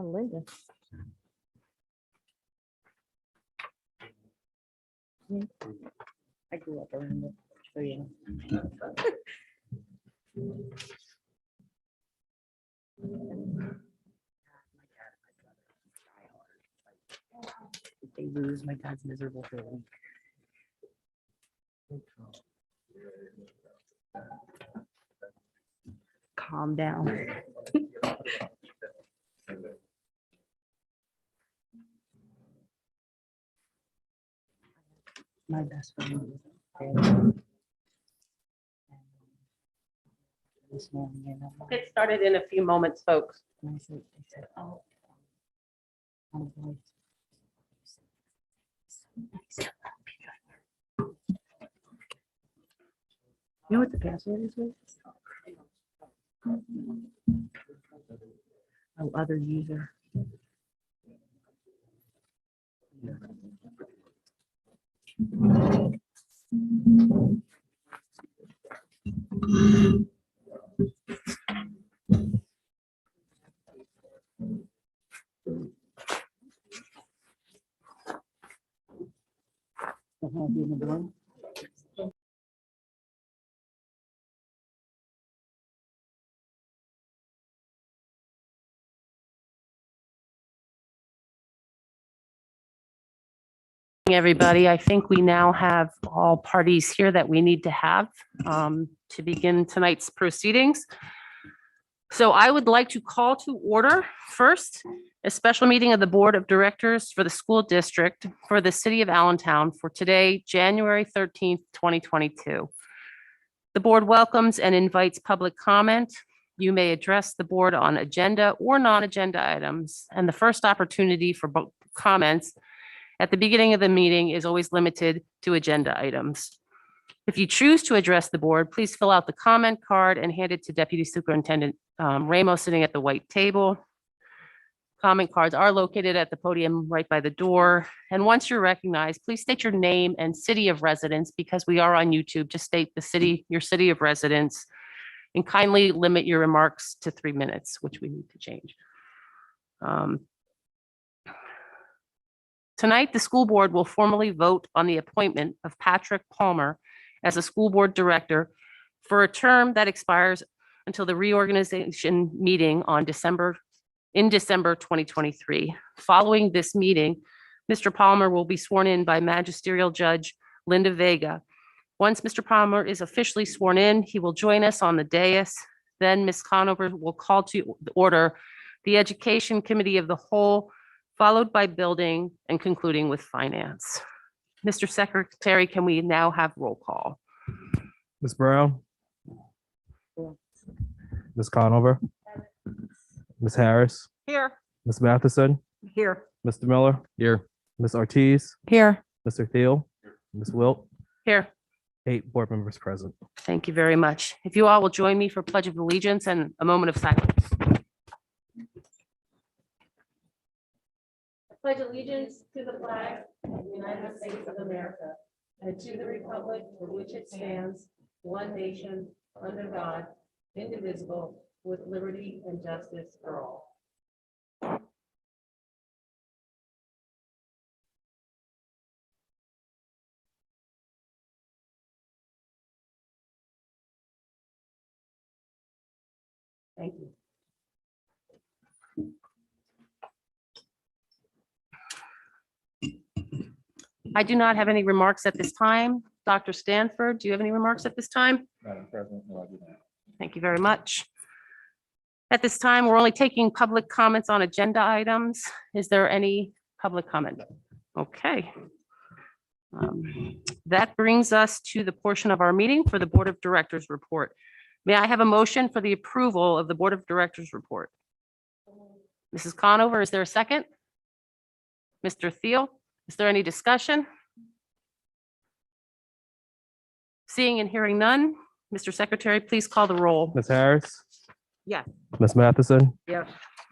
Oh, Linda. I grew up around it, so yeah. If they lose, my dad's miserable for a week. Calm down. My best friend. This morning, and I'm Get started in a few moments, folks. and I said, oh. You know what the password is with? Oh, other user. Everybody, I think we now have all parties here that we need to have to begin tonight's proceedings. So I would like to call to order first a special meeting of the Board of Directors for the School District for the City of Allentown for today, January 13th, 2022. The board welcomes and invites public comment. You may address the board on agenda or non-agenda items, and the first opportunity for comments at the beginning of the meeting is always limited to agenda items. If you choose to address the board, please fill out the comment card and hand it to Deputy Superintendent Ramos sitting at the white table. Comment cards are located at the podium right by the door. And once you're recognized, please state your name and city of residence, because we are on YouTube. Just state the city, your city of residence, and kindly limit your remarks to 3 minutes, which we need to change. Tonight, the school board will formally vote on the appointment of Patrick Palmer as a school board director for a term that expires until the reorganization meeting in December 2023. Following this meeting, Mr. Palmer will be sworn in by Magisterial Judge Linda Vega. Once Mr. Palmer is officially sworn in, he will join us on the dais. Then Ms. Conover will call to order the Education Committee of the Whole, followed by Building and concluding with Finance. Mr. Secretary, can we now have roll call? Ms. Brown? Ms. Conover? Ms. Harris? Here. Ms. Matheson? Here. Mr. Miller? Here. Ms. Ortiz? Here. Mr. Thiel? Ms. Wilt? Here. 8 board members present. Thank you very much. If you all will join me for Pledge of Allegiance and a moment of silence. I pledge allegiance to the flag of the United States of America and to the republic for which it stands, one nation, under God, indivisible, with liberty and justice for all. Thank you. I do not have any remarks at this time. Dr. Stanford, do you have any remarks at this time? Madam President, no, I do not. Thank you very much. At this time, we're only taking public comments on agenda items. Is there any public comment? Okay. That brings us to the portion of our meeting for the Board of Directors report. May I have a motion for the approval of the Board of Directors report? Mrs. Conover, is there a second? Mr. Thiel, is there any discussion? Seeing and hearing none, Mr. Secretary, please call the roll. Ms. Harris? Yes. Ms. Matheson? Yes.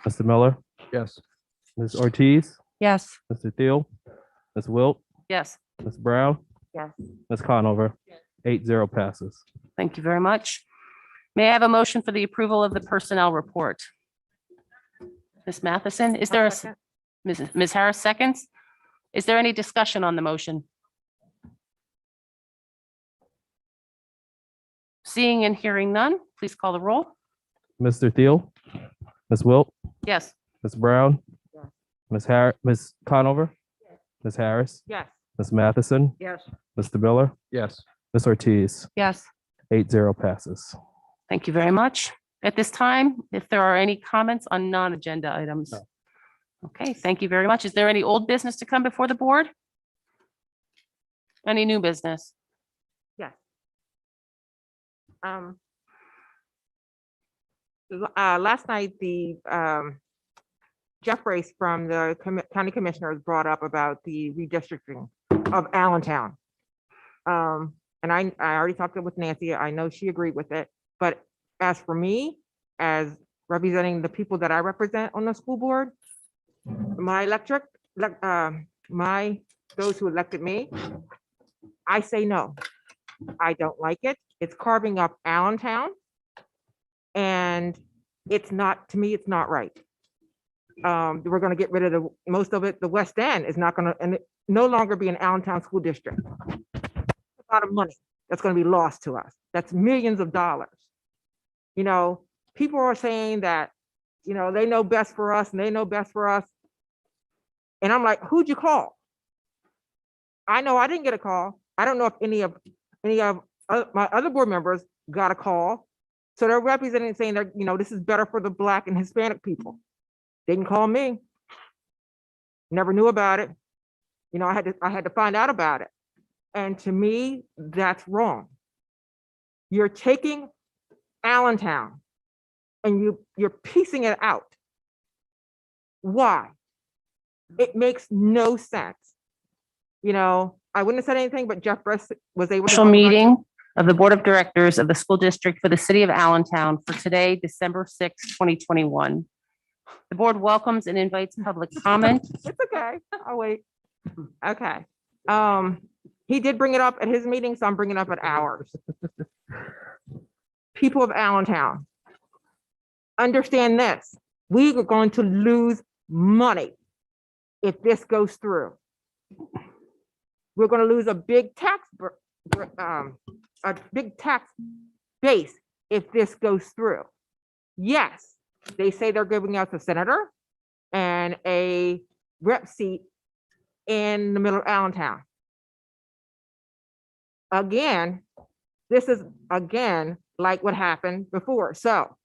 Mr. Miller? Yes. Ms. Ortiz? Yes. Mr. Thiel? Ms. Wilt? Yes. Ms. Brown? Yes. Ms. Conover? 8-0 passes. Thank you very much. May I have a motion for the approval of the personnel report? Ms. Matheson, is there a, Ms. Harris seconds? Is there any discussion on the motion? Seeing and hearing none, please call the roll. Mr. Thiel, Ms. Wilt, Yes. Ms. Brown, Yes. Ms. Harris, Ms. Conover, Ms. Harris, Yes. Ms. Matheson, Yes. Mr. Miller, Yes. Ms. Ortiz, Yes. 8-0 passes. Thank you very much. At this time, if there are any comments on non-agenda items. No. Okay, thank you very much. Is there any old business to come before the board? Any new business? Last night, the Jeff Race from the county commissioners brought up about the redistricting of Allentown. And I already talked with Nancy. I know she agreed with it. But as for me, as representing the people that I represent on the school board, those who elected me, I say no. I don't like it. It's carving up Allentown. And it's not, to me, it's not right. We're gonna get rid of most of it. The West End is not gonna, and it no longer be an Allentown school district. A lot of money that's gonna be lost to us. That's millions of dollars. You know, people are saying that, you know, they know best for us and they know best for us. And I'm like, who'd you call? I know I didn't get a call. I don't know if any of my other board members got a call. So they're representing, saying that, you know, this is better for the Black and Hispanic people. Didn't call me. Never knew about it. You know, I had to find out about it. And to me, that's wrong. You're taking Allentown and you're piecing it out. Why? It makes no sense. You know, I wouldn't have said anything, but Jeff Bress was able to. Special meeting of the Board of Directors of the School District for the City of Allentown for today, December 6, 2021. The board welcomes and invites public comment. It's okay. I'll wait. Okay. He did bring it up at his meeting, so I'm bringing it up at ours. People of Allentown, understand this. We are going to lose money if this goes through. We're going to lose a big tax base if this goes through. Yes, they say they're giving us a senator and a rep seat in the middle of Allentown. Again, this is again like what happened before. So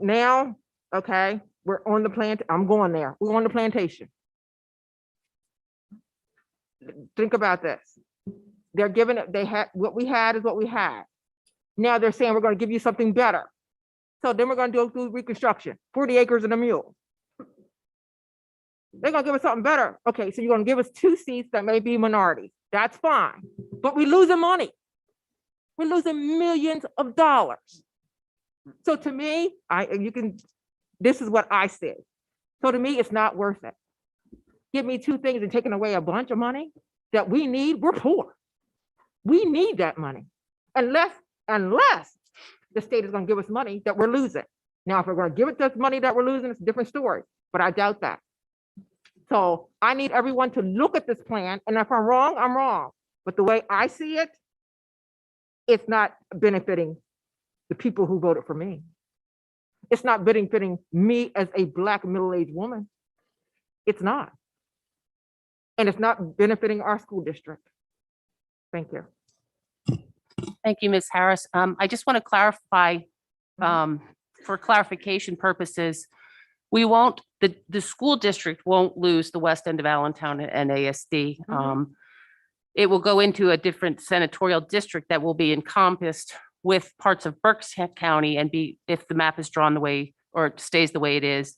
now, okay, we're on the plant. I'm going there. We're on the plantation. Think about this. They're giving it, they had what we had is what we had. Now they're saying we're going to give you something better. So then we're going to do reconstruction, 40 acres and a mule. They're going to give us something better. Okay, so you're going to give us 2 seats that may be minorities. That's fine. But we're losing money. We're losing millions of dollars. So to me, this is what I said. So to me, it's not worth it. Give me 2 things and taking away a bunch of money that we need. We're poor. We need that money. Unless the state is going to give us money that we're losing. Now, if we're going to give it us money that we're losing, it's a different story, but I doubt that. So I need everyone to look at this plan, and if I'm wrong, I'm wrong. But the way I see it, it's not benefiting the people who voted for me. It's not benefiting me as a Black middle-aged woman. It's not. And it's not benefiting our school district. Thank you. Thank you, Ms. Harris. I just want to clarify, for clarification purposes, we won't, the school district won't lose the west end of Allentown and ASD. It will go into a different senatorial district that will be encompassed with parts of Berks County and be, if the map is drawn the way, or stays the way it is,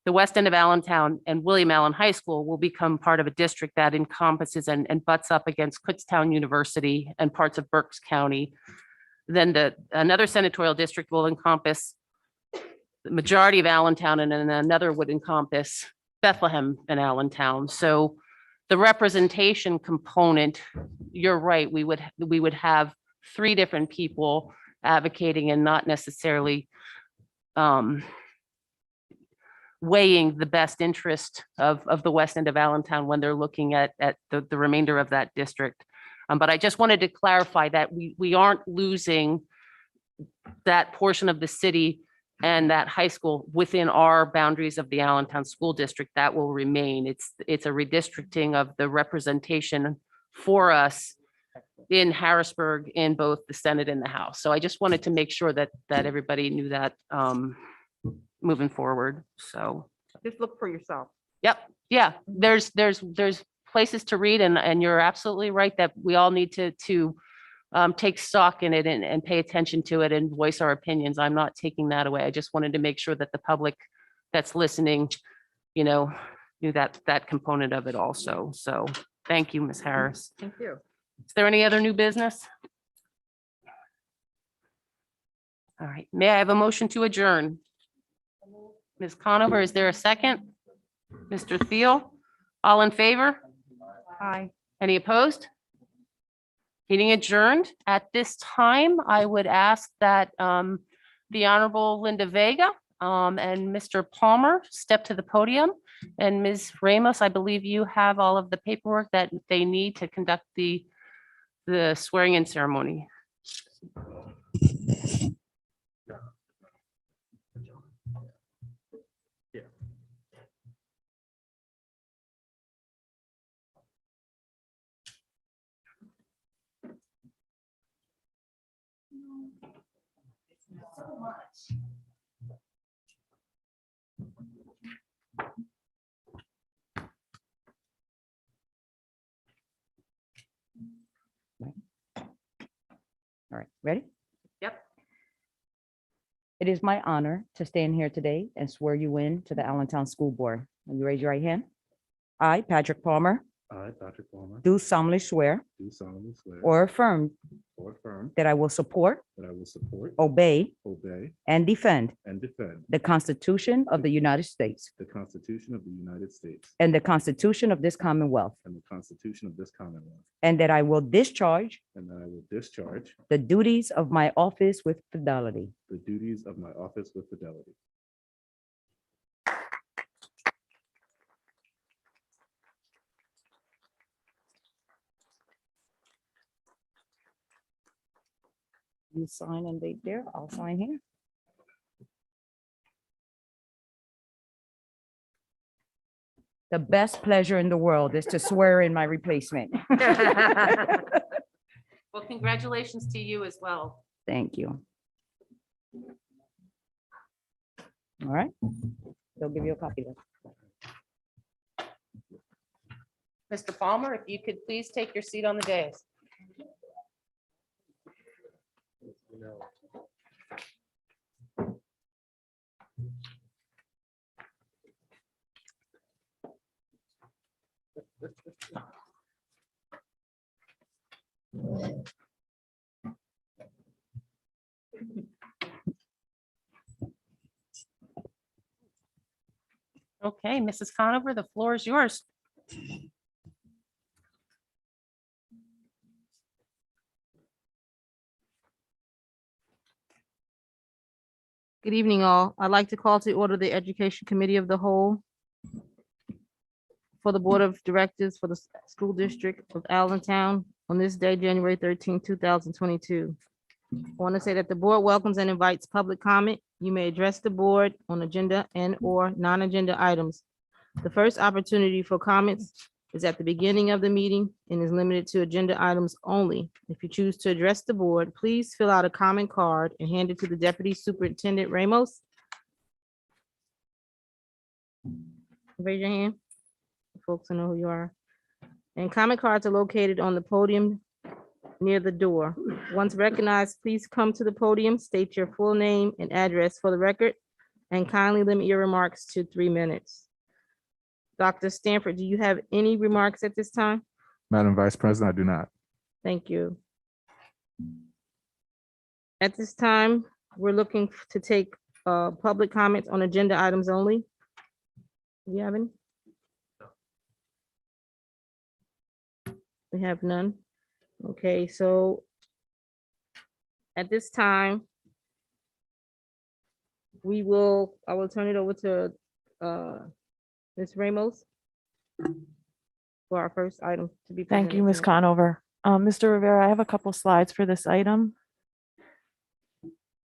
the west end of Allentown and William Allen High School will become part of a district that encompasses and butts up against Kutztown University and parts of Berks County. Then another senatorial district will encompass the majority of Allentown, and then another would encompass Bethlehem and Allentown. So the representation component, you're right, we would have 3 different people advocating and not necessarily weighing the best interest of the west end of Allentown when they're looking at the remainder of that district. But I just wanted to clarify that we aren't losing that portion of the city and that high school within our boundaries of the Allentown School District. That will remain. It's a redistricting of the representation for us in Harrisburg in both the Senate and the House. So I just wanted to make sure that everybody knew that moving forward. So, Just look for yourself. yep, yeah, there's places to read, and you're absolutely right that we all need to take stock in it and pay attention to it and voice our opinions. I'm not taking that away. I just wanted to make sure that the public that's listening, knew that component of it also. So thank you, Ms. Harris. Thank you. Is there any other new business? All right, may I have a motion to adjourn? Ms. Conover, is there a second? Mr. Thiel, all in favor? Aye. Any opposed? Meeting adjourned. At this time, I would ask that the Honorable Linda Vega and Mr. Palmer step to the podium. And Ms. Ramos, I believe you have all of the paperwork that they need to conduct the swearing-in ceremony. All right, ready? Yep. It is my honor to stand here today and swear you in to the Allentown School Board. Will you raise your right hand? I, Patrick Palmer, I, Patrick Palmer, do solemnly swear do solemnly swear or affirm or affirm that I will support, that I will support, obey, obey, and defend and defend the Constitution of the United States the Constitution of the United States and the Constitution of this Commonwealth, and the Constitution of this Commonwealth, and that I will discharge and that I will discharge the duties of my office with fidelity. the duties of my office with fidelity. You sign and date there, I'll sign here. The best pleasure in the world is to swear in my replacement. Well, congratulations to you as well. Thank you. All right, they'll give you a copy then. Mr. Palmer, if you could please take your seat on the dais. Okay, Mrs. Conover, the floor is yours. Good evening, all. I'd like to call to order the Education Committee of the Whole for the Board of Directors for the School District of Allentown on this day, January 13, 2022. I want to say that the board welcomes and invites public comment. You may address the board on agenda and/or non-agenda items. The first opportunity for comments is at the beginning of the meeting and is limited to agenda items only. If you choose to address the board, please fill out a comment card and hand it to the Deputy Superintendent Ramos. Raise your hand. Folks, I know who you are. And comment cards are located on the podium near the door. Once recognized, please come to the podium, state your full name and address for the record, and kindly limit your remarks to 3 minutes. Dr. Stanford, do you have any remarks at this time? Madam Vice President, I do not. Thank you. At this time, we're looking to take public comments on agenda items only. Do you have any? We have none. Okay, so at this time, I will turn it over to Ms. Ramos for our first item to be. Thank you, presented Ms. tonight. Conover. Mr. Rivera, I have a couple slides for this item.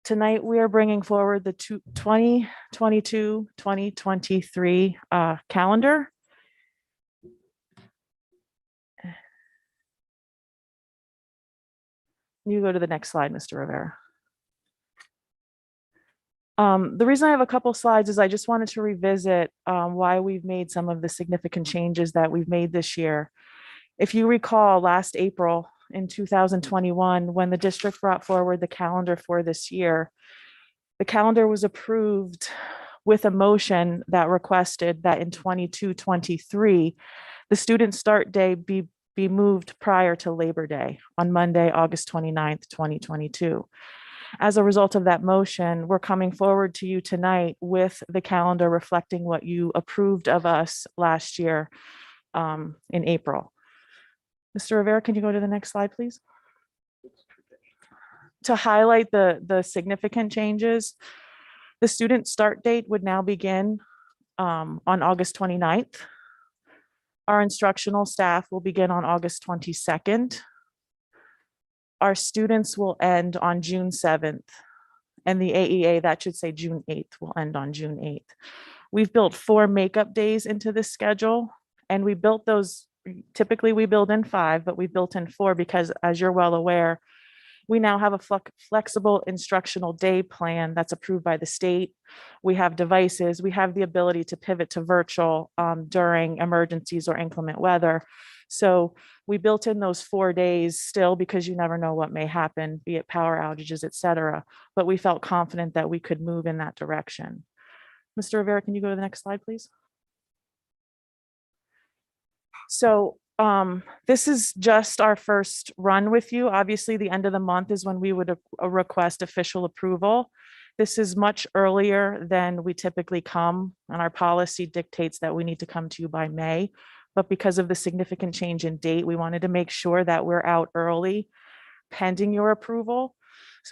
Tonight, we are bringing forward the 2022-2023 calendar. You go to the next slide, Mr. Rivera. The reason I have a couple slides is I just wanted to revisit why we've made some of the significant changes that we've made this year. If you recall, last April in 2021, when the district brought forward the calendar for this year, the calendar was approved with a motion that requested that in 22-23, the student start day be moved prior to Labor Day on Monday, August 29th, 2022. As a result of that motion, we're coming forward to you tonight with the calendar reflecting what you approved of us last year in April. Mr. Rivera, can you go to the next slide, please? To highlight the significant changes, the student start date would now begin on August 29th. Our instructional staff will begin on August 22nd. Our students will end on June 7th. And the AEA, that should say June 8th, will end on June 8th. We've built 4 makeup days into this schedule, and we built those, typically we build in 5, but we built in 4 because, as you're well aware, we now have a flexible instructional day plan that's approved by the state. We have devices, we have the ability to pivot to virtual during emergencies or inclement weather. So we built in those 4 days still because you never know what may happen, be it power outages, et cetera. But we felt confident that we could move in that direction. Mr. Rivera, can you go to the next slide, please? So this is just our first run with you. Obviously, the end of the month is when we would request official approval. This is much earlier than we typically come, and our policy dictates that we need to come to you by May. But because of the significant change in date, we wanted to make sure that we're out early pending your approval.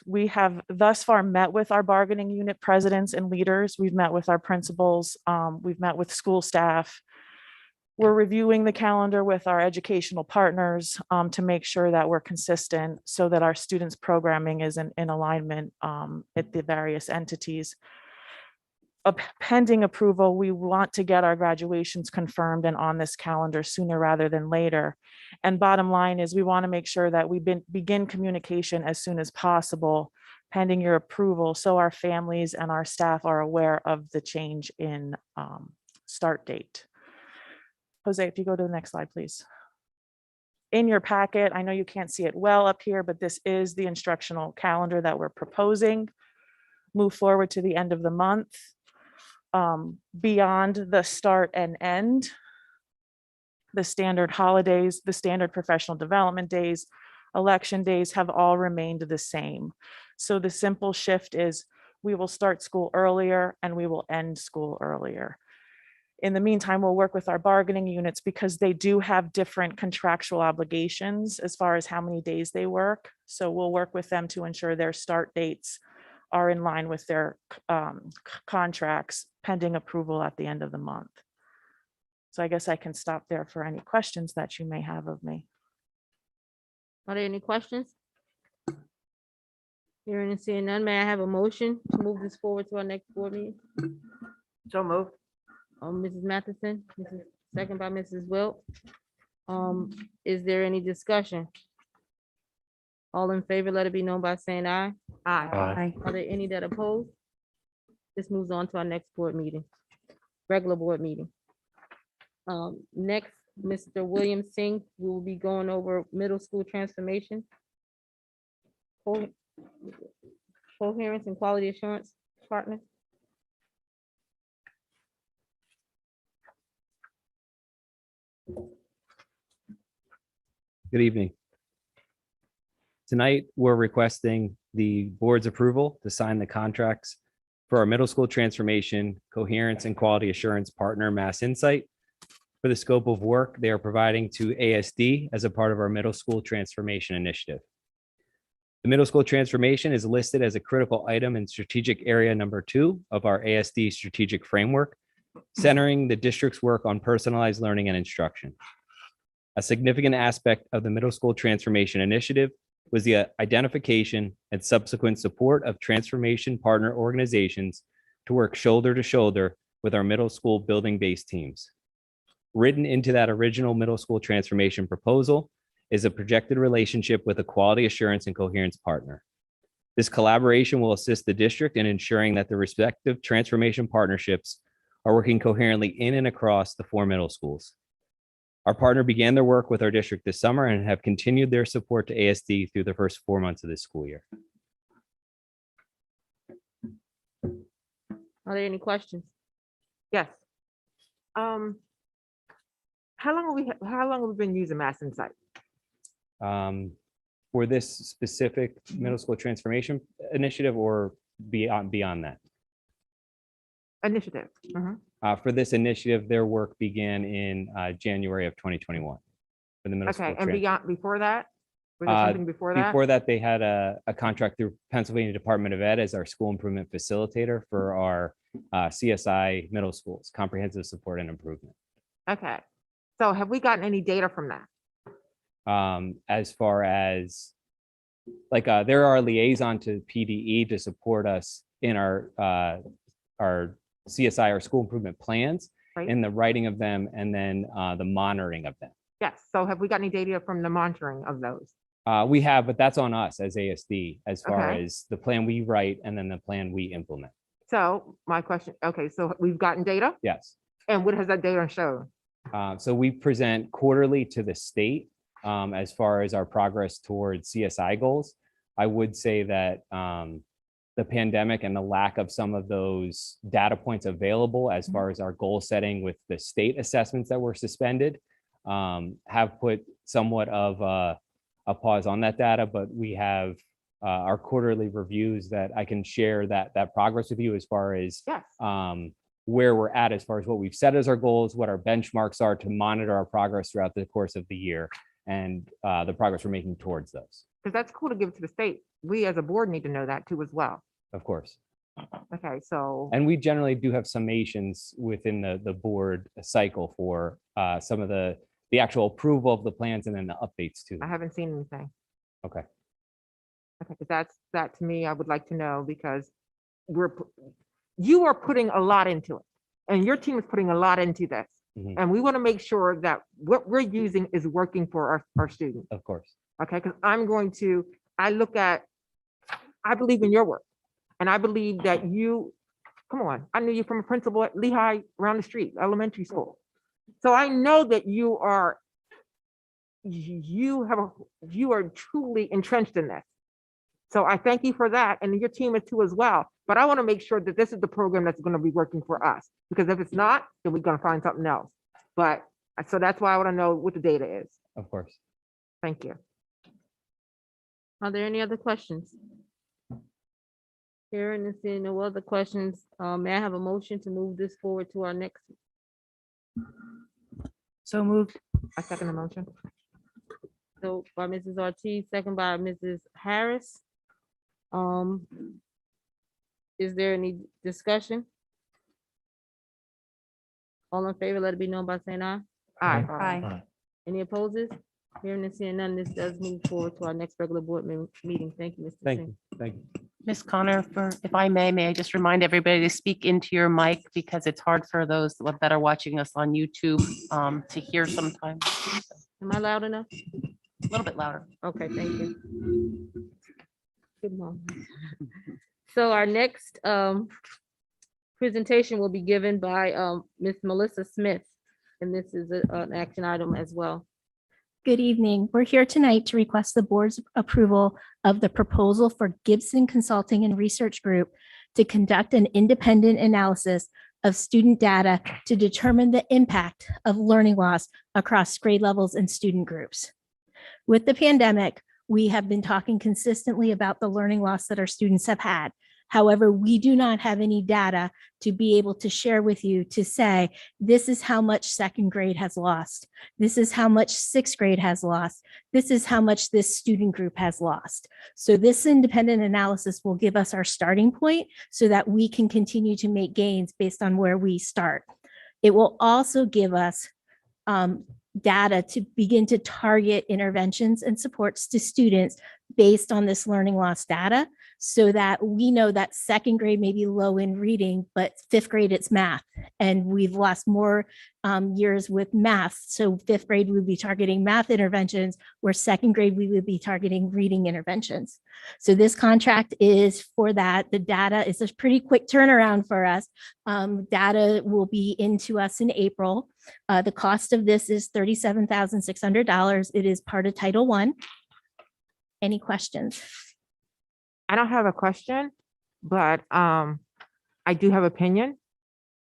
We have thus far met with our bargaining unit presidents and leaders. We've met with our principals. We've met with school staff. We're reviewing the calendar with our educational partners to make sure that we're consistent so that our students' programming is in alignment at the various entities. Pending approval, we want to get our graduations confirmed and on this calendar sooner rather than later. And bottom line is we want to make sure that we begin communication as soon as possible, pending your approval, so our families and our staff are aware of the change in start date. Jose, if you go to the next slide, please. In your packet, I know you can't see it well up here, but this is the instructional calendar that we're proposing. Move forward to the end of the month. Beyond the start and end, the standard holidays, the standard professional development days, election days have all remained the same. So the simple shift is we will start school earlier and we will end school earlier. In the meantime, we'll work with our bargaining units because they do have different contractual obligations as far as how many days they work. So we'll work with them to ensure their start dates are in line with their contracts pending approval at the end of the month. So I guess I can stop there for any questions that you may have of me. Are there any questions? Hearing and seeing none, may I have a motion to move this forward to our next board meeting? So moved. Mrs. Matheson, second by Mrs. Wilt. Is there any discussion? All in favor, let it be known by saying aye. Aye. Are there any that oppose? This moves on to our next board meeting, regular board meeting. Next, Mr. William Singh, we will be going over middle school transformation. Coherence and quality assurance partner. Good evening. Tonight, we're requesting the board's approval to sign the contracts for our middle school transformation, coherence, and quality assurance partner, Mass Insight, for the scope of work they are providing to ASD as a part of our middle school transformation initiative. The middle school transformation is listed as a critical item in strategic area number 2 of our ASD strategic framework centering the district's work on personalized learning and instruction. A significant aspect of the middle school transformation initiative was the identification and subsequent support of transformation partner organizations to work shoulder to shoulder with our middle school building-based teams. Written into that original middle school transformation proposal is a projected relationship with a quality assurance and coherence partner. This collaboration will assist the district in ensuring that the respective transformation partnerships are working coherently in and across the 4 middle schools. Our partner began their work with our district this summer and have continued their support to ASD through the first 4 months of this school year. Are there any questions? Yes. How long have we been using Mass Insight? For this specific middle school transformation initiative or beyond that? Initiative. For this initiative, their work began in January of 2021. For the middle school. Okay, and beyond, before that? Was there something before that? Before that, they had a contract through Pennsylvania Department of Ed as our school improvement facilitator for our CSI middle schools, comprehensive support and improvement. Okay, so have we gotten any data from that? As far as like they're our liaison to PDE to support us in our CSI, our school improvement plans, Right. in the writing of them and then the monitoring of them. Yes, so have we got any data from the monitoring of those? We have, but that's on us as ASD as far Okay. as the plan we write and then the plan we implement. So my question, okay, so we've gotten data, Yes. and what has that data shown? So we present quarterly to the state as far as our progress towards CSI goals. I would say that the pandemic and the lack of some of those data points available as far as our goal setting with the state assessments that were suspended have put somewhat of a pause on that data, but we have our quarterly reviews that I can share that progress with you as far as Yes, where we're at as far as what we've set as our goals, what our benchmarks are to monitor our progress throughout the course of the year, and the progress we're making towards those, because that's cool to give it to the state. We as a board need to know that too as well. of course. Okay, so, And we generally do have summations within the board cycle for some of the actual approval of the plans and then the updates to I them. haven't seen anything. Okay. Okay, because that to me, I would like to know, because you are putting a lot into it, and your team is putting a lot into this. Mhm. And we want to make sure that what we're using is working for our students. Of course. Okay, because I believe in your work. And I believe that come on, I knew you from a principal at Lehigh around the street, elementary school. So I know that you are truly entrenched in this. So I thank you for that, and your team is too as well. But I want to make sure that this is the program that's going to be working for us, because if it's not, then we're going to find something else. But, so that's why I want to know what the data is. Of course. Thank you. Are there any other questions? Hearing and seeing no other questions, may I have a motion to move this forward to our next? So moved. I second the motion. So by Mrs. Ortiz, second by Mrs. Harris. Is there any discussion? All in favor, let it be known by saying aye. Aye. Any opposes? Hearing and seeing none, this does move forward to our next regular board meeting. Thank you, Mr. Thank Singh. you. Thank you. Ms. Connor, if I may I just remind everybody to speak into your mic because it's hard for those that are watching us on YouTube to hear sometimes. Am I loud enough? A little bit louder. Okay, thank you. Good morning. So our next presentation will be given by Ms. Melissa Smith, and this is an action item as well. Good evening. We're here tonight to request the board's approval of the proposal for Gibson Consulting and Research Group to conduct an independent analysis of student data to determine the impact of learning loss across grade levels and student groups. With the pandemic, we have been talking consistently about the learning loss that our students have had. However, we do not have any data to be able to share with you to say, this is how much second grade has lost. This is how much sixth grade has lost. This is how much this student group has lost. So this independent analysis will give us our starting point so that we can continue to make gains based on where we start. It will also give us data to begin to target interventions and supports to students based on this learning loss data, so that we know that second grade may be low in reading, but fifth grade it's math. And we've lost more years with math. So fifth grade, we would be targeting math interventions, where second grade, we would be targeting reading interventions. So this contract is for that. The data is a pretty quick turnaround for us. Data will be into us in April. The cost of this is $37,600. It is part of Title I. Any questions? I don't have a question, but I do have opinion.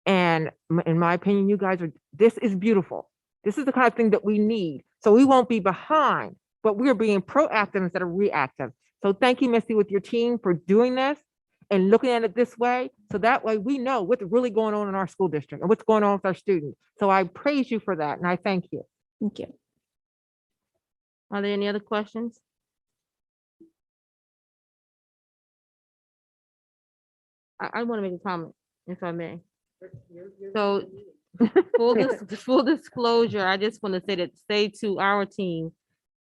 And in my opinion, you guys this is beautiful. This is the kind of thing that we need. So we won't be behind, but we're being proactive instead of reactive. So thank you, Missy, with your team for doing this and looking at it this way. So that way we know what's really going on in our school district and what's going on with our students. So I praise you for that and I thank you. Thank you. Are there any other questions? I want to make a comment, if I may. So full disclosure, I just want to say to our team,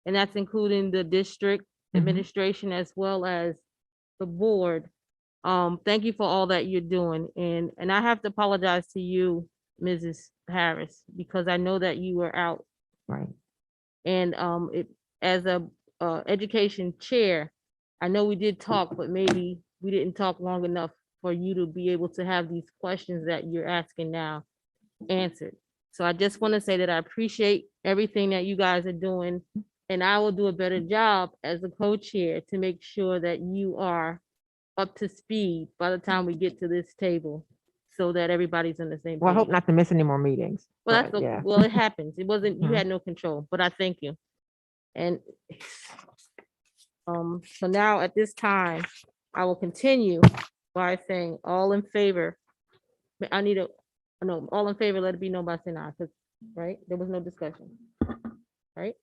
and that's including the district administration as well as the board. Thank you for all that you're doing. And I have to apologize to you, Mrs. Harris, because I know that you were out. Right. And as a education chair, I know we did talk, but maybe we didn't talk long enough for you to be able to have these questions that you're asking now answered. So I just want to say that I appreciate everything that you guys are doing, and I will do a better job as a co-chair to make sure that you are up to speed by the time we get to this table, so that everybody's on the same page. Well, I hope not to miss any more meetings. Well, that's but okay. yeah. Well, it happens. It wasn't, you Mhm. had no control, but I thank you. And so now at this time, I will continue by saying all in favor. I need a, no, all in favor, let it be known by saying aye, 'cause, right? There was no discussion, right?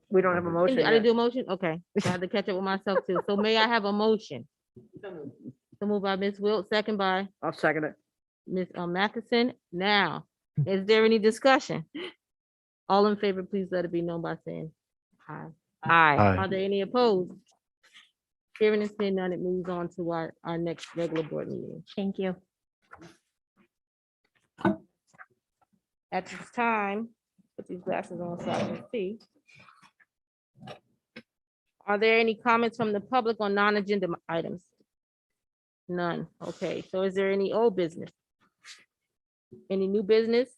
We don't have a motion I didn't yet. do a motion? Okay, so I had to catch up with myself too. So may I have a motion? So moved by Ms. Wilt, second by I'll second it. Ms. Matheson. Now, is there any discussion? All in favor, please let it be known by saying aye. Aye. Are there any opposed? Hearing and seeing none, it moves on to our next regular board meeting. Thank you. At this time, put these glasses on so I can see. Are there any comments from the public on non-agenda items? None. Okay, so is there any old business? Any new business?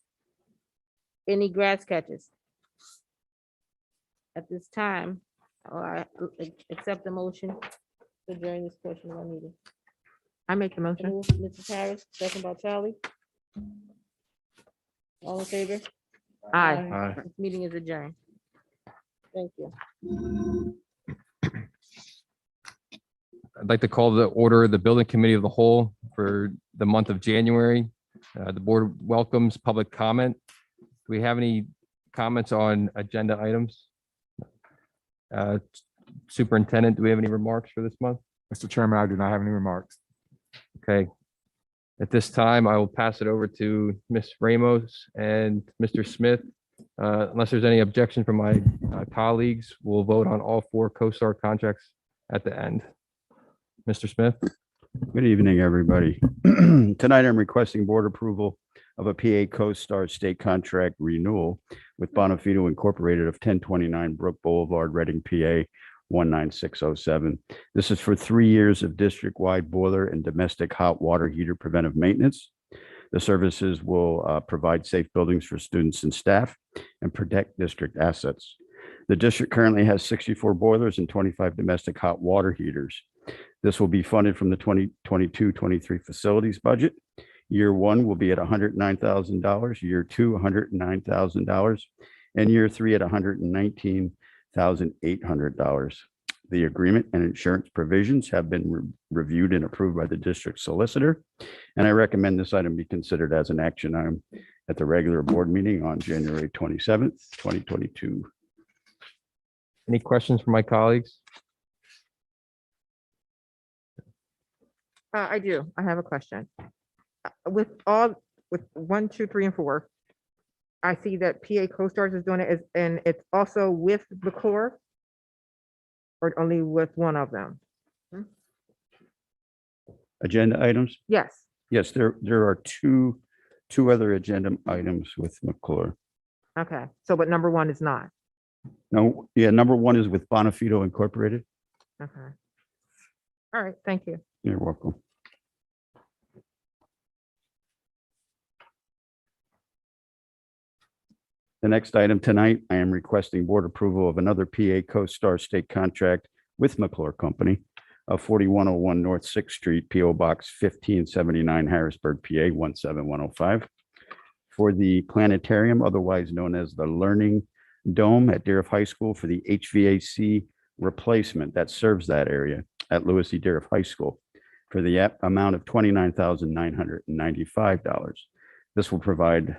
Any grass catches? At this time, I accept the motion to adjourn this portion of our meeting. I make the motion. Move, Mrs. Harris, second by Charlie. All in favor? Aye. Aye. This meeting is adjourned. Thank you. I'd like to call the order of the Building Committee of the Whole for the month of January. The board welcomes public comment. Do we have any comments on agenda items? Superintendent, do we have any remarks for this month? Mr. Chairman, I do not have any remarks. Okay. At this time, I will pass it over to Ms. Ramos and Mr. Smith. Unless there's any objection from my colleagues, we'll vote on all four CoStar contracts at the end. Mr. Smith? Good evening, everybody. Tonight, I'm requesting board approval of a PA CoStar state contract renewal with Bonafide Incorporated of 1029 Brook Boulevard, Reading, PA 19607. This is for 3 years of district-wide boiler and domestic hot water heater preventive maintenance. The services will provide safe buildings for students and staff and protect district assets. The district currently has 64 boilers and 25 domestic hot water heaters. This will be funded from the 2022-23 facilities budget. Year one will be at $109,000, year two, $109,000, and year three at $119,800. The agreement and insurance provisions have been reviewed and approved by the district solicitor, and I recommend this item be considered as an action item at the regular board meeting on January 27th, 2022. Any questions from my colleagues? I do. I have a question. With 1, 2, 3, and 4, I see that PA CoStars is doing it, and it's also with McClure, or only with one of them? Agenda items? Yes. Yes, there are two other agenda items with McClure. Okay. So, but number 1 is not. No, yeah, number one is with Bonafide Incorporated. Okay. All right. Thank you. You're welcome. The next item tonight, I am requesting board approval of another PA CoStar state contract with McClure Company of 4101 North 6th Street, PO Box 1579, Harrisburg, PA 17105, for the planetarium, otherwise known as the Learning Dome at Deeriff High School, for the HVAC replacement that serves that area at Lewis E. Deeriff High School for the amount of $29,995. This will provide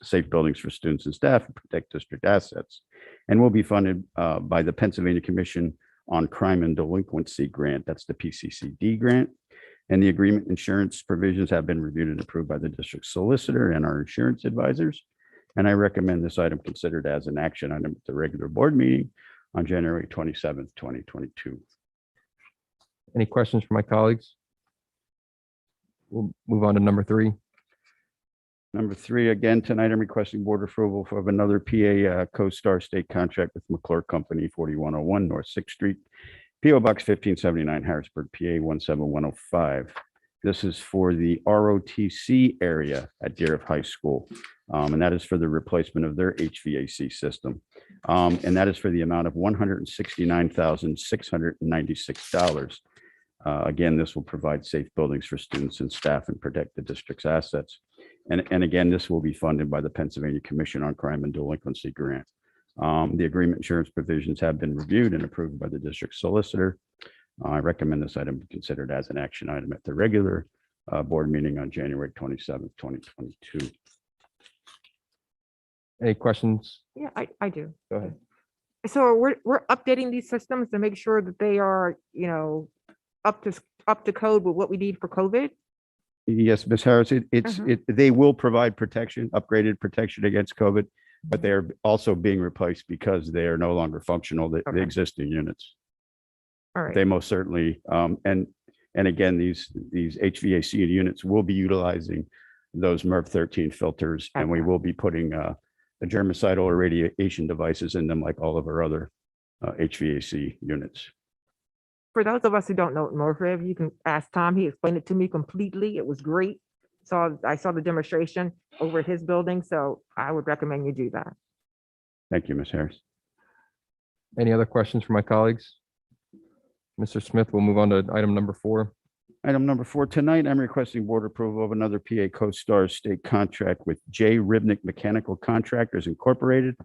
safe buildings for students and staff and protect district assets, and will be funded by the Pennsylvania Commission on Crime and Delinquency Grant. That's the PCCD grant. And the agreement insurance provisions have been reviewed and approved by the district solicitor and our insurance advisors. And I recommend this item considered as an action item at the regular board meeting on January 27th, 2022. Any questions for my colleagues? We'll move on to number 3. Number 3, again, tonight I'm requesting board approval of another PA CoStar state contract with McClure Company, 4101 North 6th Street, PO Box 1579, Harrisburg, PA 17105. This is for the ROTC area at Deeriff High School, and that is for the replacement of their HVAC system. And that is for the amount of $169,696. Again, this will provide safe buildings for students and staff and protect the district's assets. And again, this will be funded by the Pennsylvania Commission on Crime and Delinquency Grant. The agreement insurance provisions have been reviewed and approved by the district solicitor. I recommend this item be considered as an action item at the regular board meeting on January 27th, 2022. Any questions? Yeah, I do. Go ahead. So we're updating these systems to make sure that they are, up to code with what we need for COVID. Yes, Ms. Harris, they will provide protection, upgraded protection against COVID, but they are also being replaced because they are no longer functional, the Okay. existing units. All right. They most certainly, and again, these HVAC units will be utilizing those MERV 13 filters, and we Okay. will be putting the germicidal or radiation devices in them like all of our other HVAC units. For those of us who don't know Northriv, you can ask Tom. He explained it to me completely. It was great. So I saw the demonstration over at his building, so I would recommend you do that. Thank you, Ms. Harris. Any other questions for my colleagues? Mr. Smith, we'll move on to item number 4. Item number 4, tonight, I'm requesting board approval of another PA CoStar state contract with J. Ribnick Mechanical Contractors Incorporated,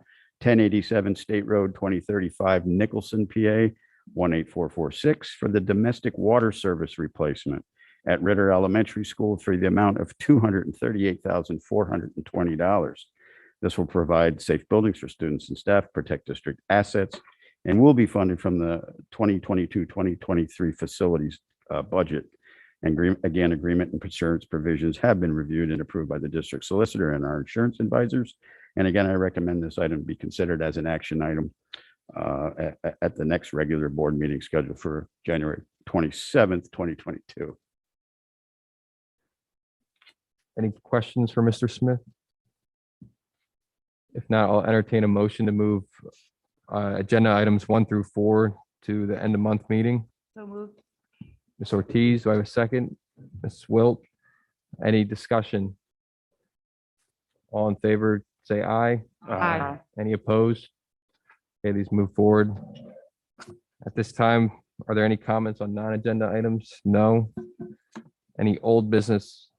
1087 State Road, 2035, Nicholson, PA, 18446, for the domestic water service replacement at Ritter Elementary School for the amount of $238,420. This will provide safe buildings for students and staff, protect district assets, and will be funded from the 2022-2023 facilities budget. And agreement and insurance provisions have been reviewed and approved by the district solicitor and our insurance advisors. And again, I recommend this item be considered as an action item at the next regular board meeting scheduled for January 27th, 2022. Any questions for Mr. Smith? If not, I'll entertain a motion to move agenda items 1 through 4 to the end of month meeting. So moved. Ms. Ortiz, do I have a second? Ms. Wilt, any discussion? All in favor, say aye. Aye. Any opposed? Okay, these move forward. At this time, are there any comments on non-agenda items? No. Any old business?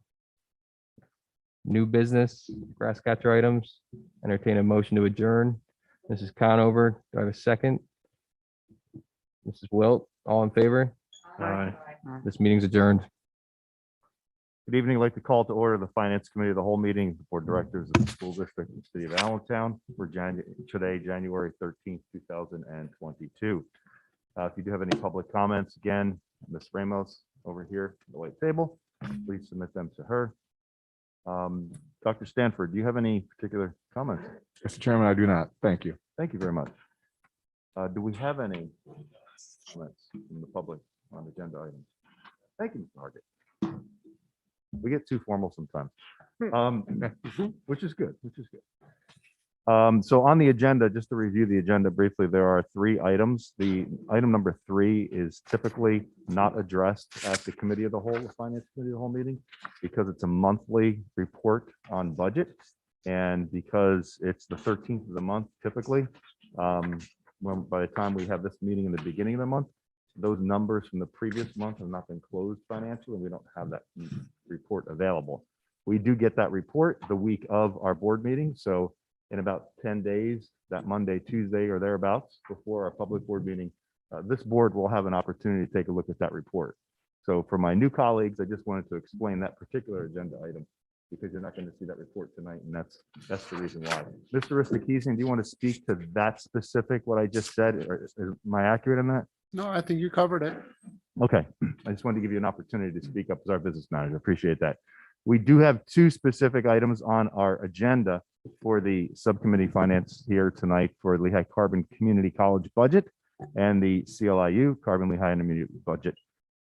New business, grass catcher items? Entertain a motion to adjourn. Mrs. Conover, do I have a second? Mrs. Wilt, all in favor? Aye. This meeting's adjourned. Good evening. I'd like to call to order the Finance Committee of the whole meeting, the Board of Directors of the School District and City of Allentown for today, January 13th, 2022. If you do have any public comments, again, Ms. Ramos, over here, at the white table. Please submit them to her. Dr. Stanford, do you have any particular comments? Mr. Chairman, I do not. Thank you. Thank you very much. Do we have any comments from the public on agenda items? Thank you, Mr. Hargit. We get too formal sometimes, which is good, So on the agenda, just to review the agenda briefly, there are 3 items. The item number 3 is typically not addressed at the committee of the whole, the finance committee of the whole meeting, because it's a monthly report on budget. And because it's the 13th of the month, typically, by the time we have this meeting in the beginning of the month, those numbers from the previous month have not been closed financially, and we don't have that report available. We do get that report the week of our board meeting. So in about 10 days, that Monday, Tuesday, or thereabouts, before our public board meeting, this board will have an opportunity to take a look at that report. So for my new colleagues, I just wanted to explain that particular agenda item, because you're not going to see that report tonight, and that's the reason why. Mr. Ristikisian, do you want to speak to that specific, what I just said? Or am I accurate in that? No, I think you covered it. Okay, I just wanted to give you an opportunity to speak up as our business manager. Appreciate that. We do have 2 specific items on our agenda for the subcommittee finance here tonight for Lehigh Carbon Community College budget and the CLIU Carbon Lehigh Intermediate budget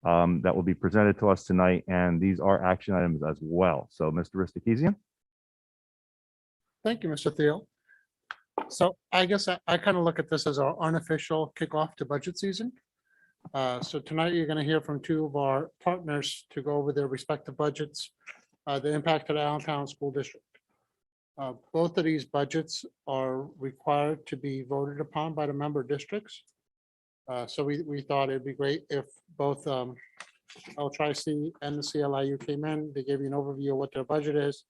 that will be presented to us tonight. And these are action items as well. So Mr. Ristikisian. Thank you, Mr. Thiel. So I guess I kind of look at this as our unofficial kickoff to budget season. So tonight you're going to hear from 2 of our partners to go over their respective budgets, the impact of the Allentown School District. Both of these budgets are required to be voted upon by the member districts. So we thought it'd be great if both LCCC and the CLIU came in. They gave you an overview of what their budget is,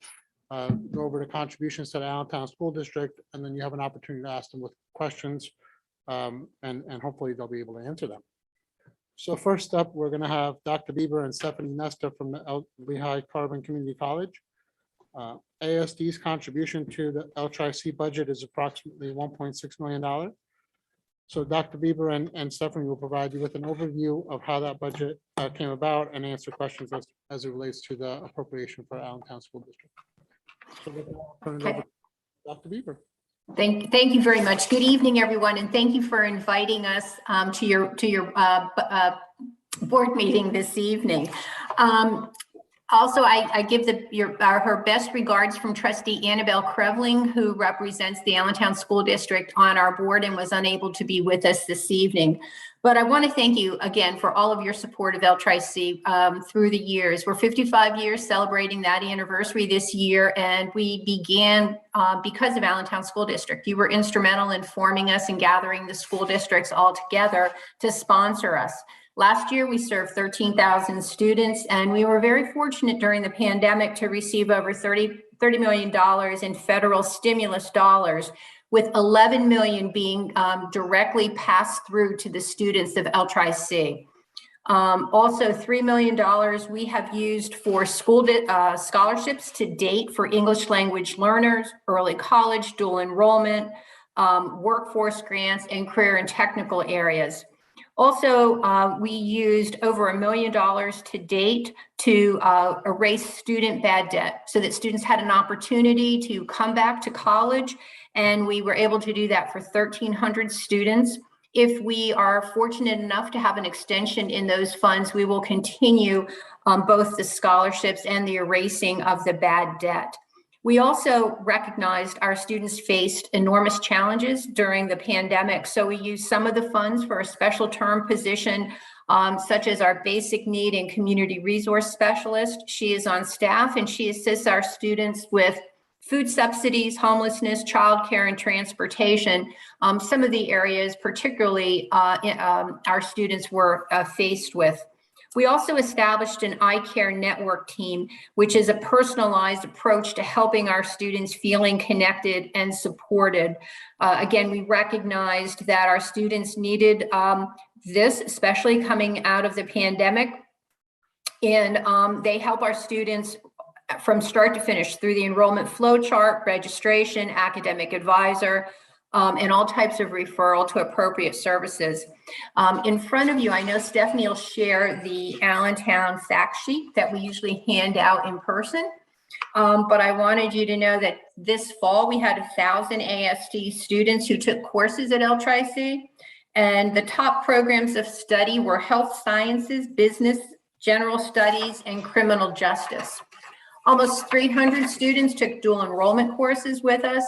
go over the contributions to the Allentown School District, and then you have an opportunity to ask them with questions, and hopefully they'll be able to answer them. So first up, we're going to have Dr. Bieber and Stephanie Nesta from the Lehigh Carbon Community College. ASD's contribution to the LCCC budget is approximately $1.6 million. So Dr. Bieber and Stephanie will provide you with an overview of how that budget came about and answer questions as it relates to the appropriation for Allentown School District. So with that, I'll turn it over to Dr. Bieber. Thank you very much. Good evening, everyone, and thank you for inviting us to your board meeting this evening. Also, I give her best regards from Trustee Annabelle Krevling, who represents the Allentown School District on our board and was unable to be with us this evening. But I want to thank you again for all of your support of LCCC through the years. We're 55 years celebrating that anniversary this year, and we began because of Allentown School District. You were instrumental in forming us and gathering the school districts all together to sponsor us. Last year, we served 13,000 students, and we were very fortunate during the pandemic to receive over $30 million in federal stimulus dollars, with 11 million being directly passed through to the students of LCCC. Also, $3 million we have used for school scholarships to date for English language learners, early college, dual enrollment, workforce grants, and career and technical areas. Also, we used over $1 million to date to erase student bad debt so that students had an opportunity to come back to college, and we were able to do that for 1,300 students. If we are fortunate enough to have an extension in those funds, we will continue both the scholarships and the erasing of the bad debt. We also recognized our students faced enormous challenges during the pandemic, so we used some of the funds for a special term position, such as our basic need and community resource specialist. She is on staff and she assists our students with food subsidies, homelessness, childcare, and transportation. Some of the areas particularly our students were faced with. We also established an eye care network team, which is a personalized approach to helping our students feeling connected and supported. Again, we recognized that our students needed this, especially coming out of the pandemic. And they help our students from start to finish through the enrollment flow chart, registration, academic advisor, and all types of referral to appropriate services. In front of you, I know Stephanie will share the Allentown fact sheet that we usually hand out in person. But I wanted you to know that this fall, we had 1,000 ASD students who took courses at LCCC. And the top programs of study were health sciences, business, general studies, and criminal justice. Almost 300 students took dual enrollment courses with us.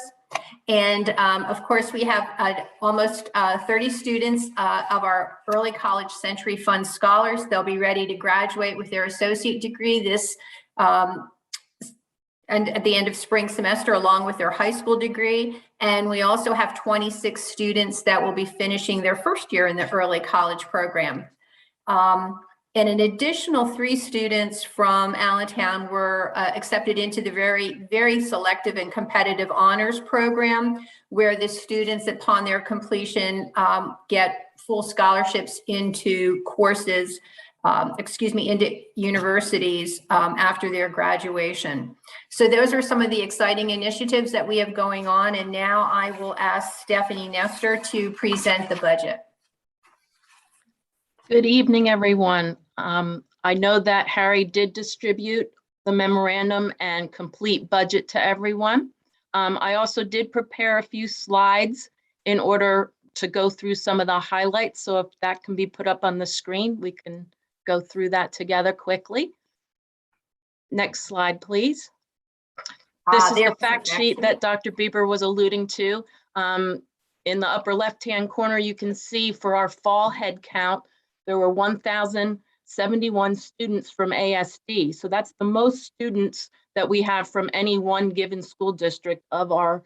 And of course, we have almost 30 students of our early college Century Fund scholars. They'll be ready to graduate with their associate degree this and at the end of spring semester, along with their high school degree. And we also have 26 students that will be finishing their first year in the early college program. And an additional 3 students from Allentown were accepted into the very selective and competitive honors program, where the students upon their completion get full scholarships into courses, into universities after their graduation. So those are some of the exciting initiatives that we have going on. And now I will ask Stephanie Nestor to present the budget. Good evening, everyone. I know that Harry did distribute the memorandum and complete budget to everyone. I also did prepare a few slides in order to go through some of the highlights. So if that can be put up on the screen, we can go through that together quickly. Next slide, please. This is the fact sheet that Dr. Bieber was alluding to. In the upper left-hand corner, you can see for our fall head count, there were 1,071 students from ASD. So that's the most students that we have from any one given school district of all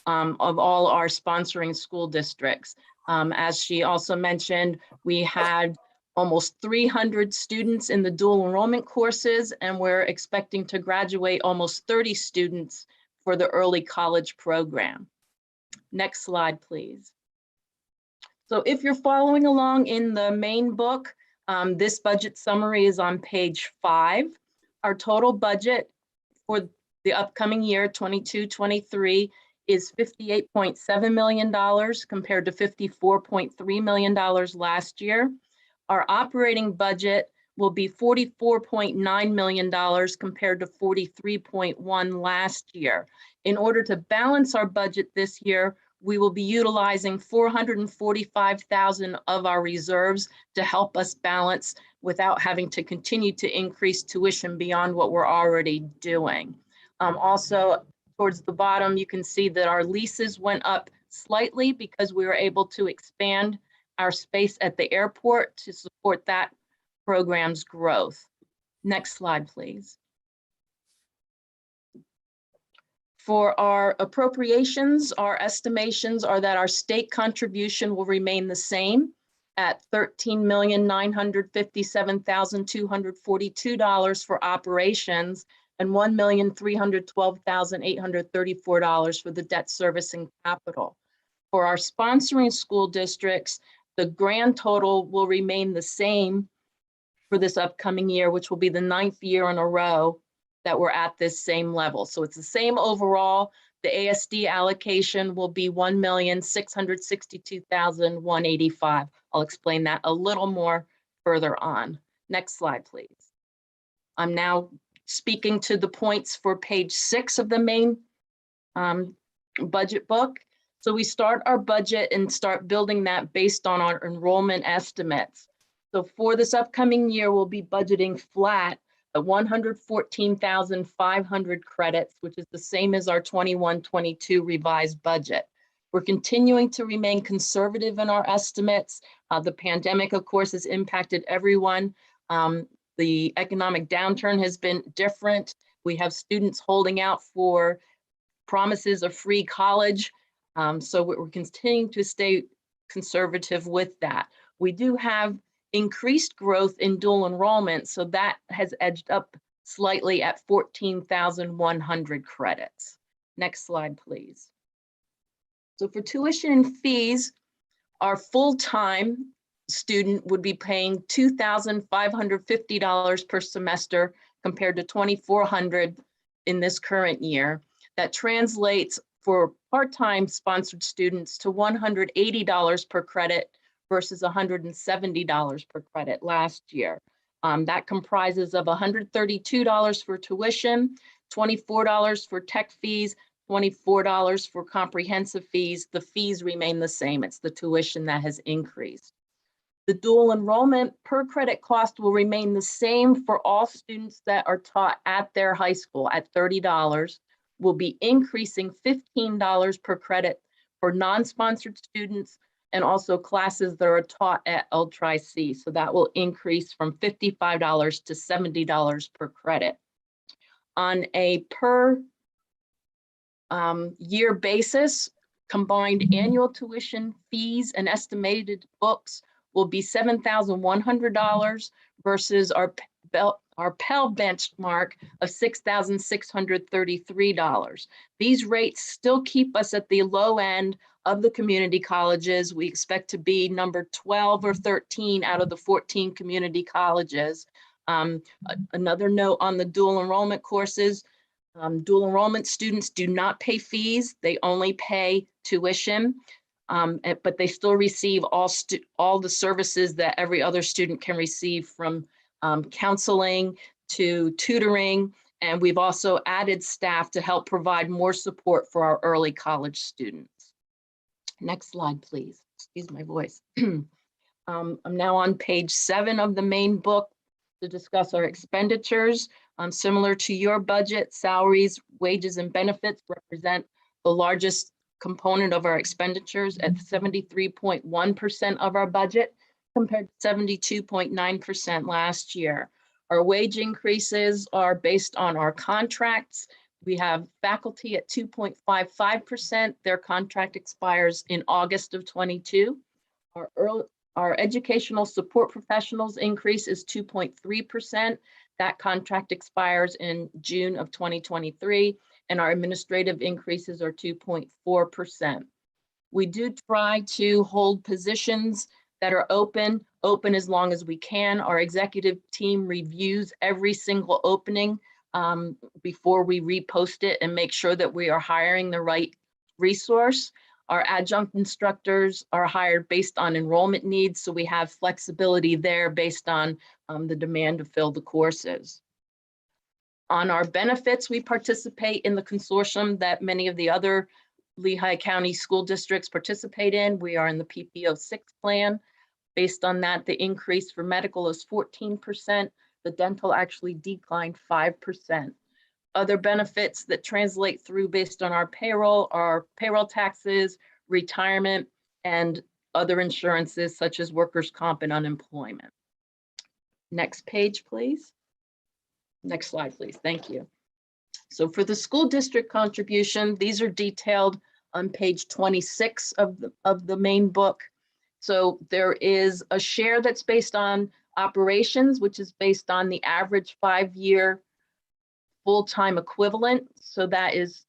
our sponsoring school districts. As she also mentioned, we had almost 300 students in the dual enrollment courses, and we're expecting to graduate almost 30 students for the early college program. Next slide, please. So if you're following along in the main book, this budget summary is on page 5. Our total budget for the upcoming year, 22-23, is $58.7 million compared to $54.3 million last year. Our operating budget will be $44.9 million compared to $43.1 last year. In order to balance our budget this year, we will be utilizing $445,000 of our reserves to help us balance without having to continue to increase tuition beyond what we're already doing. Also, towards the bottom, you can see that our leases went up slightly because we were able to expand our space at the airport to support that program's growth. Next slide, please. For our appropriations, our estimations are that our state contribution will remain the same at $13,957,242 for operations and $1,312,834 for the debt service and capital. For our sponsoring school districts, the grand total will remain the same for this upcoming year, which will be the 9th year in a row that we're at this same level. So it's the same overall. The ASD allocation will be $1,662,185. I'll explain that a little more further on. Next slide, please. I'm now speaking to the points for page 6 of the main budget book. So we start our budget and start building that based on our enrollment estimates. So for this upcoming year, we'll be budgeting flat at 114,500 credits, which is the same as our 21-22 revised budget. We're continuing to remain conservative in our estimates. The pandemic, of course, has impacted everyone. The economic downturn has been different. We have students holding out for promises of free college. So we're continuing to stay conservative with that. We do have increased growth in dual enrollment, so that has edged up slightly at 14,100 credits. Next slide, please. So for tuition and fees, our full-time student would be paying $2,550 per semester compared to $2,400 in this current year. That translates for part-time sponsored students to $180 per credit versus $170 per credit last year. That comprises of $132 for tuition, $24 for tech fees, $24 for comprehensive fees. The fees remain the same. It's the tuition that has increased. The dual enrollment per credit cost will remain the same for all students that are taught at their high school at $30. Will be increasing $15 per credit for non-sponsored students and also classes that are taught at L-C. So that will increase from $55 to $70 per credit. On a per year basis, combined annual tuition fees and estimated books will be $7,100 versus our Pell benchmark of $6,633. These rates still keep us at the low end of the community colleges. We expect to be number 12 or 13 out of the 14 community colleges. Another note on the dual enrollment courses, dual enrollment students do not pay fees. They only pay tuition, but they still receive all the services that every other student can receive, from counseling to tutoring. And we've also added staff to help provide more support for our early college students. Next slide, please. Excuse my voice. I'm now on page 7 of the main book to discuss our expenditures. Similar to your budget, salaries, wages, and benefits represent the largest component of our expenditures at 73.1% of our budget, compared to 72.9% last year. Our wage increases are based on our contracts. We have faculty at 2.55%. Their contract expires in August of 22. Our educational support professionals increase is 2.3%. That contract expires in June of 2023, and our administrative increases are 2.4%. We do try to hold positions that are open as long as we can. Our executive team reviews every single opening before we repost it and make sure that we are hiring the right resource. Our adjunct instructors are hired based on enrollment needs, so we have flexibility there based on the demand to fill the courses. On our benefits, we participate in the consortium that many of the other Lehigh County school districts participate in. We are in the PPO 6 plan. Based on that, the increase for medical is 14%. The dental actually declined 5%. Other benefits that translate through based on our payroll are payroll taxes, retirement, and other insurances such as workers' comp and unemployment. Next page, please. Next slide, please. Thank you. So for the school district contribution, these are detailed on page 26 of the main book. So there is a share that's based on operations, which is based on the average 5-year full-time equivalent. So that is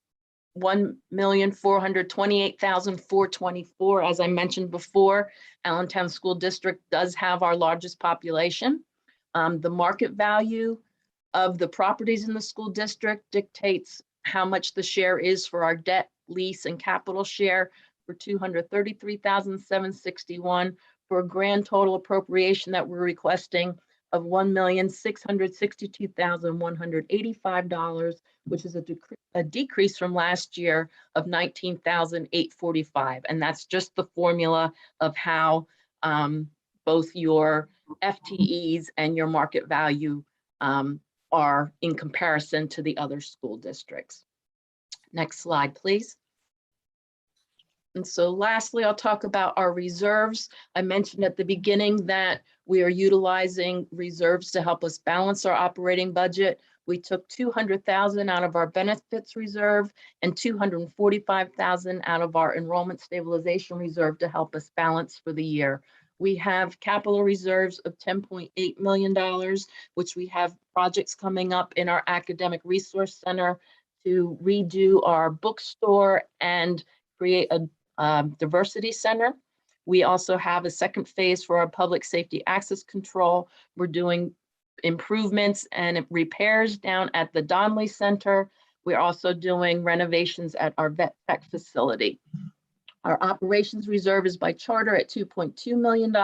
1,428,424. As I mentioned before, Allentown School District does have our largest population. The market value of the properties in the school district dictates how much the share is for our debt, lease, and capital share for $233,761 for a grand total appropriation that we're requesting of $1,662,185, which is a decrease from last year of $19,845. And that's just the formula of how both your FTEs and your market value are in comparison to the other school districts. Next slide, please. And so lastly, I'll talk about our reserves. I mentioned at the beginning that we are utilizing reserves to help us balance our operating budget. We took $200,000 out of our benefits reserve and $245,000 out of our enrollment stabilization reserve to help us balance for the year. We have capital reserves of $10.8 million, which we have projects coming up in our academic resource center to redo our bookstore and create a diversity center. We also have a second phase for our public safety access control. We're doing improvements and repairs down at the Donnelly Center. We're also doing renovations at our vet tech facility. Our operations reserve is by charter at $2.2 million.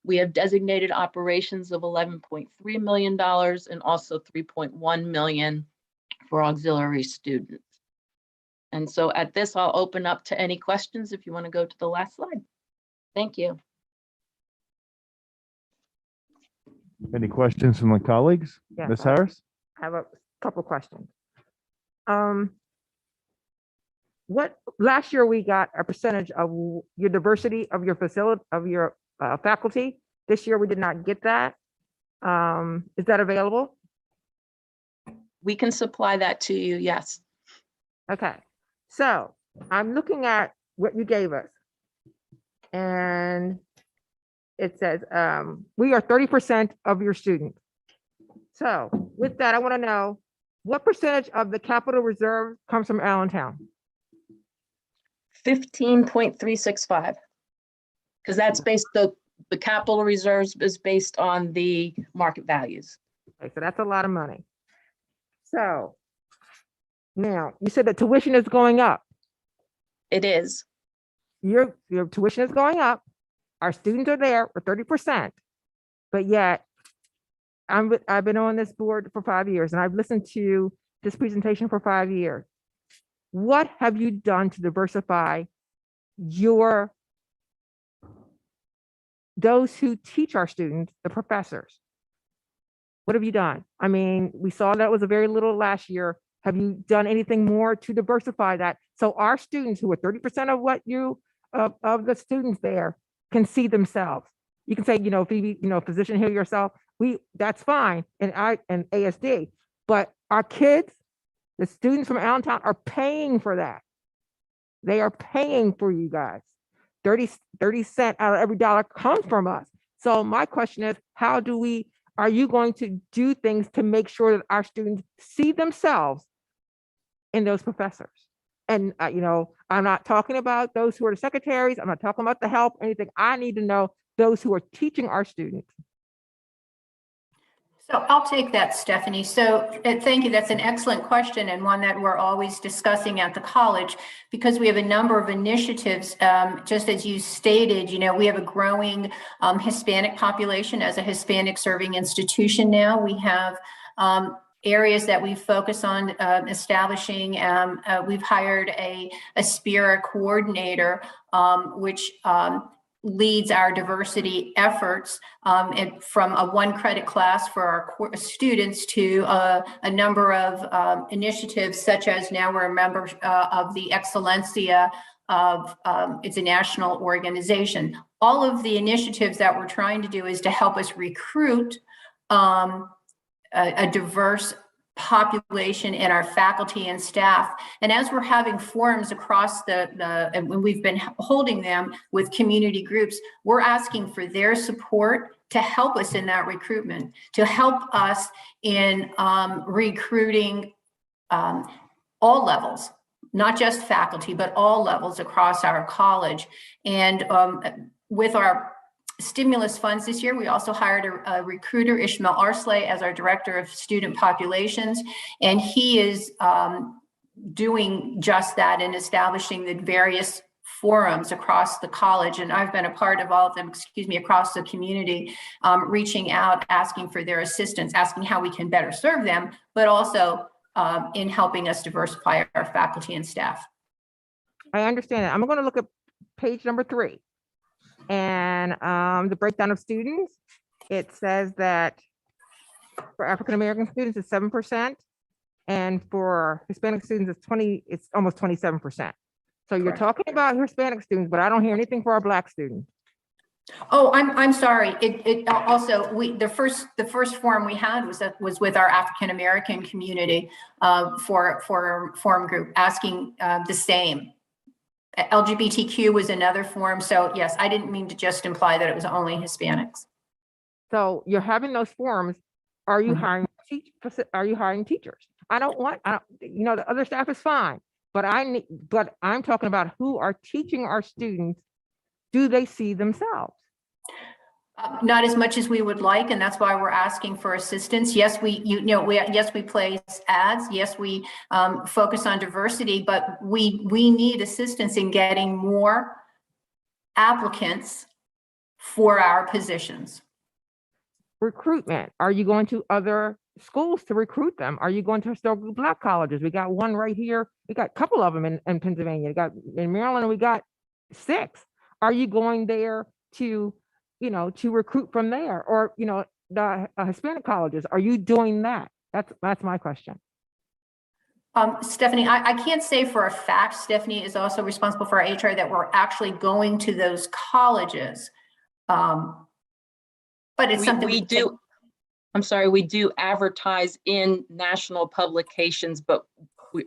We have designated operations of $11.3 million and also $3.1 million for auxiliary students. And so at this, I'll open up to any questions if you want to go to the last slide. Thank you. Any questions from my colleagues? Yes, Ms. I- Harris? I have a couple questions. What, last year we got a percentage of your diversity of your facility, of your faculty. This year we did not get that. Is that available? We can supply that to you, yes. Okay, so I'm looking at what you gave us. And it says, we are 30% of your students. So with that, I want to know what percentage of the capital reserve comes from Allentown? 15.365. Because that's based, the capital reserves is based on the market values. Okay, so that's a lot of money. So now you said that tuition is going up. It is. Your tuition is going up. Our students are there for 30%. But yet I've been on this board for 5 years and I've listened to this presentation for 5 years. What have you done to diversify those who teach our students, the professors? What have you done? I mean, we saw that was a very little last year. Have you done anything more to diversify that? So our students who are 30% of what of the students there can see themselves. You can say, Phoebe, physician, heal yourself. That's fine. And ASD, but our kids, the students from Allentown are paying for that. They are paying for you guys. 30 cents out of every dollar comes from us. So my question is, are you going to do things to make sure that our students see themselves in those professors? And, I'm not talking about those who are the secretaries. I'm not talking about the help, anything. I need to know those who are teaching our students. So I'll take that, Stephanie. So thank you. That's an excellent question and one that we're always discussing at the college because we have a number of initiatives. Just as you stated, we have a growing Hispanic population as a Hispanic serving institution now. We have areas that we focus on establishing. We've hired a SPIRA coordinator, which leads our diversity efforts from a 1-credit class for our students to a number of initiatives, such as now we're a member of the Excellencia of, it's a national organization. All of the initiatives that we're trying to do is to help us recruit a diverse population in our faculty and staff. And as we're having forums across and we've been holding them with community groups, we're asking for their support to help us in that recruitment, to help us in recruiting all levels, not just faculty, but all levels across our college. And with our stimulus funds this year, we also hired a recruiter, Ishmael Arsley, as our director of student populations. And he is doing just that and establishing the various forums across the college. And I've been a part of all of them, across the community, reaching out, asking for their assistance, asking how we can better serve them, but also in helping us diversify our faculty and staff. I understand that. I'm going to look at page number 3. And the breakdown of students, it says that for African-American students, it's 7%. And for Hispanic students, it's almost 27%. So you're Correct. talking about Hispanic students, but I don't hear anything for our Black students. Oh, I'm sorry. It also, the first forum we had was with our African-American community for forum group asking the same. LGBTQ was another forum. So yes, I didn't mean to just imply that it was only Hispanics. So you're having those forums. Are you hiring teachers? The other staff is fine, but I'm talking about who are teaching our students. Do they see themselves? Not as much as we would like, and that's why we're asking for assistance. Yes, yes, we place ads. Yes, we focus on diversity, but we need assistance in getting more applicants for our positions. Recruitment. Are you going to other schools to recruit them? Are you going to historically Black colleges? We got one right here. We got a couple of them in Pennsylvania. We got in Maryland, we got 6. Are you going there to, to recruit from there? Or, the Hispanic colleges, are you doing that? That's my question. Stephanie, I can't say for a fact. Stephanie is also responsible for our HR that we're actually going to those colleges. But it's something We do. I'm sorry, we do advertise in national publications, but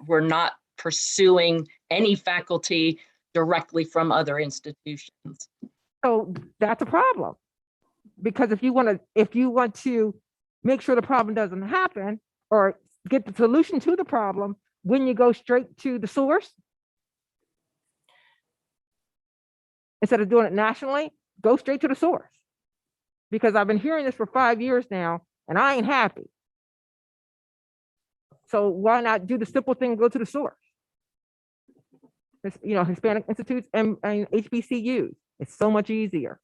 we're not pursuing any faculty directly from other institutions. So that's a problem. Because if you want to make sure the problem doesn't happen or get the solution to the problem, when you go straight to the source, instead of doing it nationally, go straight to the source. Because I've been hearing this for 5 years now, and I ain't happy. So why not do the simple thing, go to the source? Hispanic Institutes and HBCUs. It's so much easier.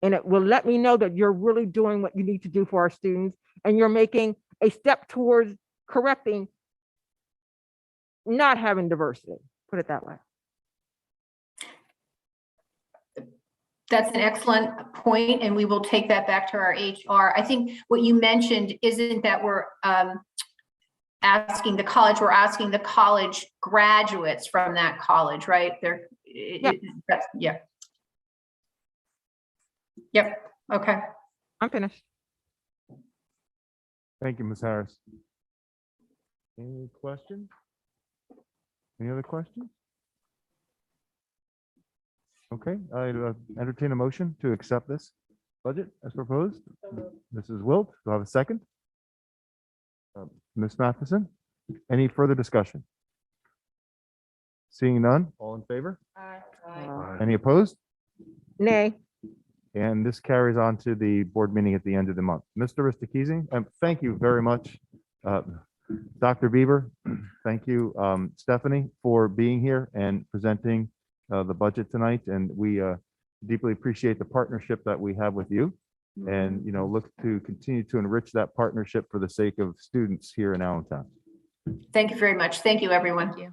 And it will let me know that you're really doing what you need to do for our students, and you're making a step towards correcting not having diversity, put it that way. That's an excellent point, and we will take that back to our HR. I think what you mentioned isn't that we're asking the college, we're asking the college graduates from that college, right? Yep. Okay. I'm finished. Thank you, Ms. Harris. Any questions? Any other questions? Okay, I entertain a motion to accept this budget as proposed. Mrs. Wilt, do I have a second? Ms. Matheson, any further discussion? Seeing none, all in favor? Any opposed? Nay. And this carries on to the board meeting at the end of the month. Mr. Ristakese, thank you very much. Dr. Bieber, thank you, Stephanie, for being here and presenting the budget tonight. And we deeply appreciate the partnership that we have with you, and look to continue to enrich that partnership for the sake of students here in Allentown. Thank you very much. Thank you, everyone. Mr.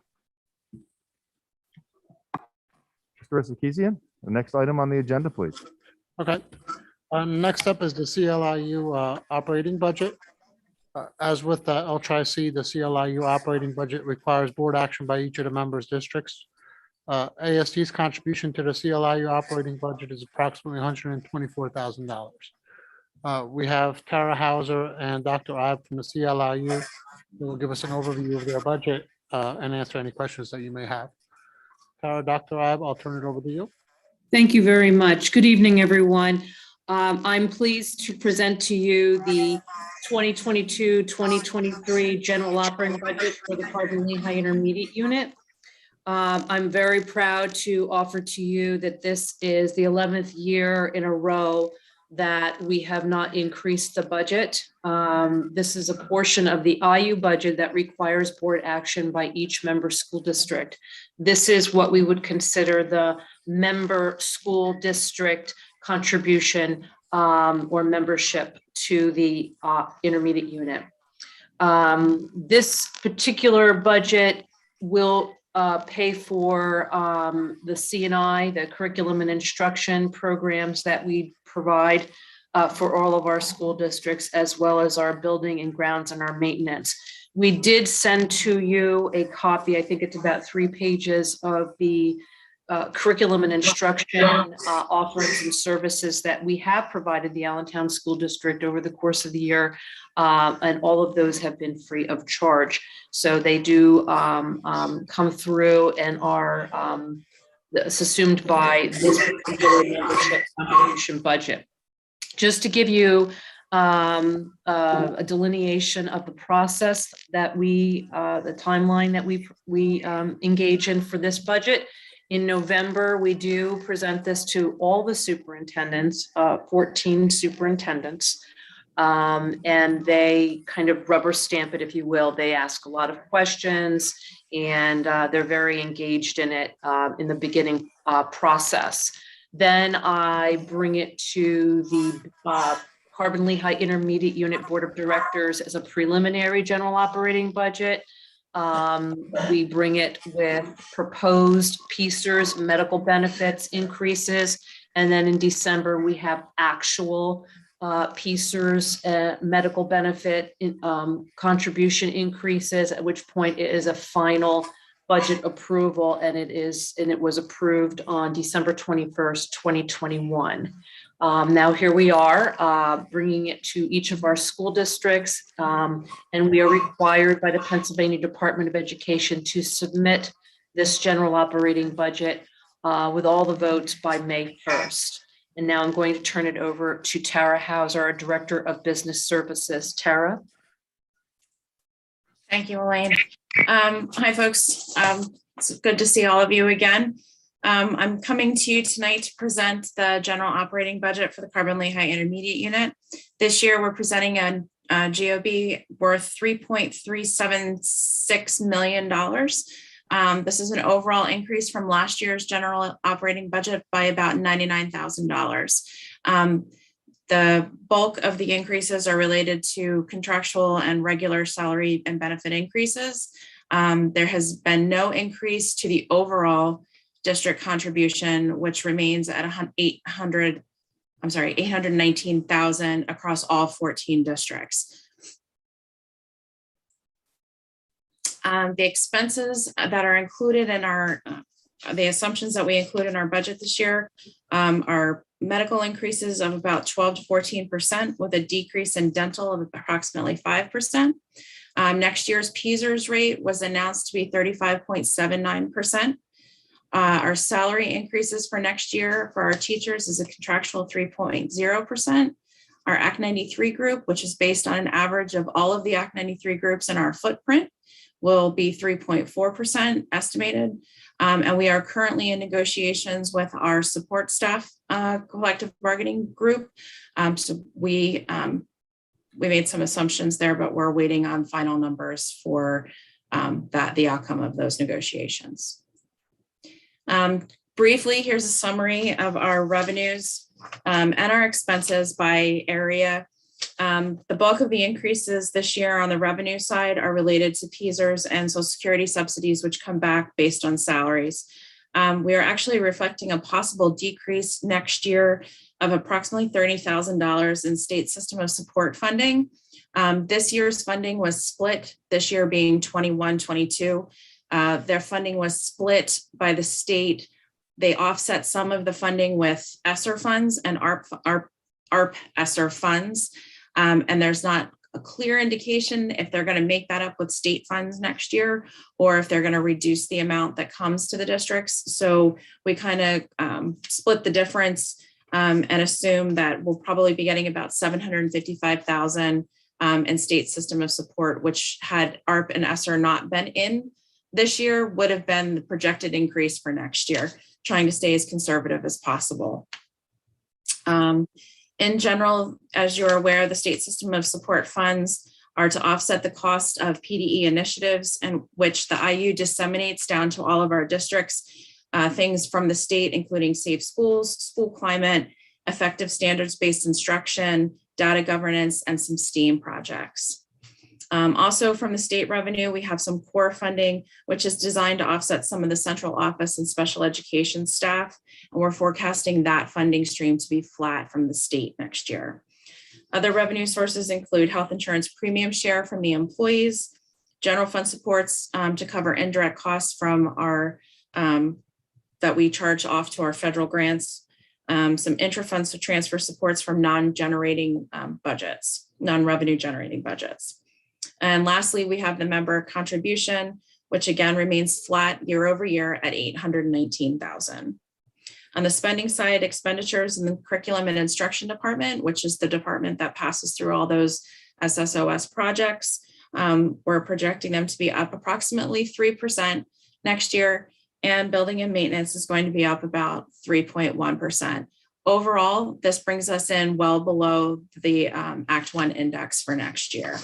Ristakese, the next item on the agenda, please. Okay. Next up is the CLIU operating budget. As with the LCCC, the CLIU operating budget requires board action by each of the members' districts. AST's contribution to the CLIU operating budget is approximately $124,000. We have Tara Hauser and Dr. Ibe from the CLIU who will give us an overview of their budget and answer any questions that you may have. Tara, Dr. Ibe, I'll turn it over to you. Thank you very much. Good evening, everyone. I'm pleased to present to you the 2022-2023 general operating budget for the Carbon Lehigh Intermediate Unit. I'm very proud to offer to you that this is the 11th year in a row that we have not increased the budget. This is a portion of the IU budget that requires board action by each member school district. This is what we would consider the member school district contribution or membership to the intermediate unit. This particular budget will pay for the C&I, the curriculum and instruction programs that we provide for all of our school districts, as well as our building and grounds and our maintenance. We did send to you a copy, I think it's about 3 pages, of the curriculum and instruction offerings and services that we have provided the Allentown School District over the course of the year. And all of those have been free of charge. So they do come through and are assumed by this particular membership contribution budget. Just to give you a delineation of the process that we, the timeline that we engage in for this budget, In November, we do present this to all the superintendents, 14 superintendents. And they kind of rubber stamp it, if you will. They ask a lot of questions and they're very engaged in it in the beginning process. Then I bring it to the Carbon Lehigh Intermediate Unit Board of Directors as a preliminary general operating budget. We bring it with proposed PSERS medical benefits increases. And then in December, we have actual PSERS medical benefit contribution increases, at which point it is a final budget approval, and it was approved on December 21st, 2021. Now here we are bringing it to each of our school districts, and we are required by the Pennsylvania Department of Education to submit this general operating budget with all the votes by May 1st. And now I'm going to turn it over to Tara Hauser, our Director of Business Services. Tara? Thank you, Elaine. Hi, folks. It's good to see all of you again. I'm coming to you tonight to present the general operating budget for the Carbon Lehigh Intermediate Unit. This year, we're presenting a GOB worth $3.376 million. This is an overall increase from last year's general operating budget by about $99,000. The bulk of the increases are related to contractual and regular salary and benefit increases. There has been no increase to the overall district contribution, which remains at $819,000 across all 14 districts. The expenses that are included in our, the assumptions that we include in our budget this year are medical increases of about 12 to 14% with a decrease in dental of approximately 5%. Next year's PSERS rate was announced to be 35.79%. Our salary increases for next year for our teachers is a contractual 3.0%. Our Act 93 group, which is based on an average of all of the Act 93 groups in our footprint, will be 3.4% estimated. And we are currently in negotiations with our support staff collective bargaining group. So we made some assumptions there, but we're waiting on final numbers for the outcome of those negotiations. Briefly, here's a summary of our revenues and our expenses by area. The bulk of the increases this year on the revenue side are related to PSERS and Social Security subsidies, which come back based on salaries. We are actually reflecting a possible decrease next year of approximately $30,000 in state system of support funding. This year's funding was split, this year being 21-22. Their funding was split by the state. They offset some of the funding with ESSER funds and ARP ESSER funds. And there's not a clear indication if they're going to make that up with state funds next year, or if they're going to reduce the amount that comes to the districts. So we kind of split the difference and assume that we'll probably be getting about $755,000 in state system of support, which had ARP and ESSER not been in this year would have been the projected increase for next year, trying to stay as conservative as possible. In general, as you're aware, the state system of support funds are to offset the cost of PDE initiatives, and which the IU disseminates down to all of our districts, things from the state, including safe schools, school climate, effective standards-based instruction, data governance, and some STEAM projects. Also from the state revenue, we have some core funding, which is designed to offset some of the central office and special education staff. And we're forecasting that funding stream to be flat from the state next year. Other revenue sources include health insurance premium share from the employees, general fund supports to cover indirect costs from our, that we charge off to our federal grants, some intra-funds to transfer supports from non-generating budgets, non-revenue generating budgets. And lastly, we have the member contribution, which again remains flat year over year at $819,000. On the spending side, expenditures in the curriculum and instruction department, which is the department that passes through all those SSOS projects, we're projecting them to be up approximately 3% next year. and building and maintenance is going to be up about 3.1%. Overall, this brings us in well below the Act 1 index for next year,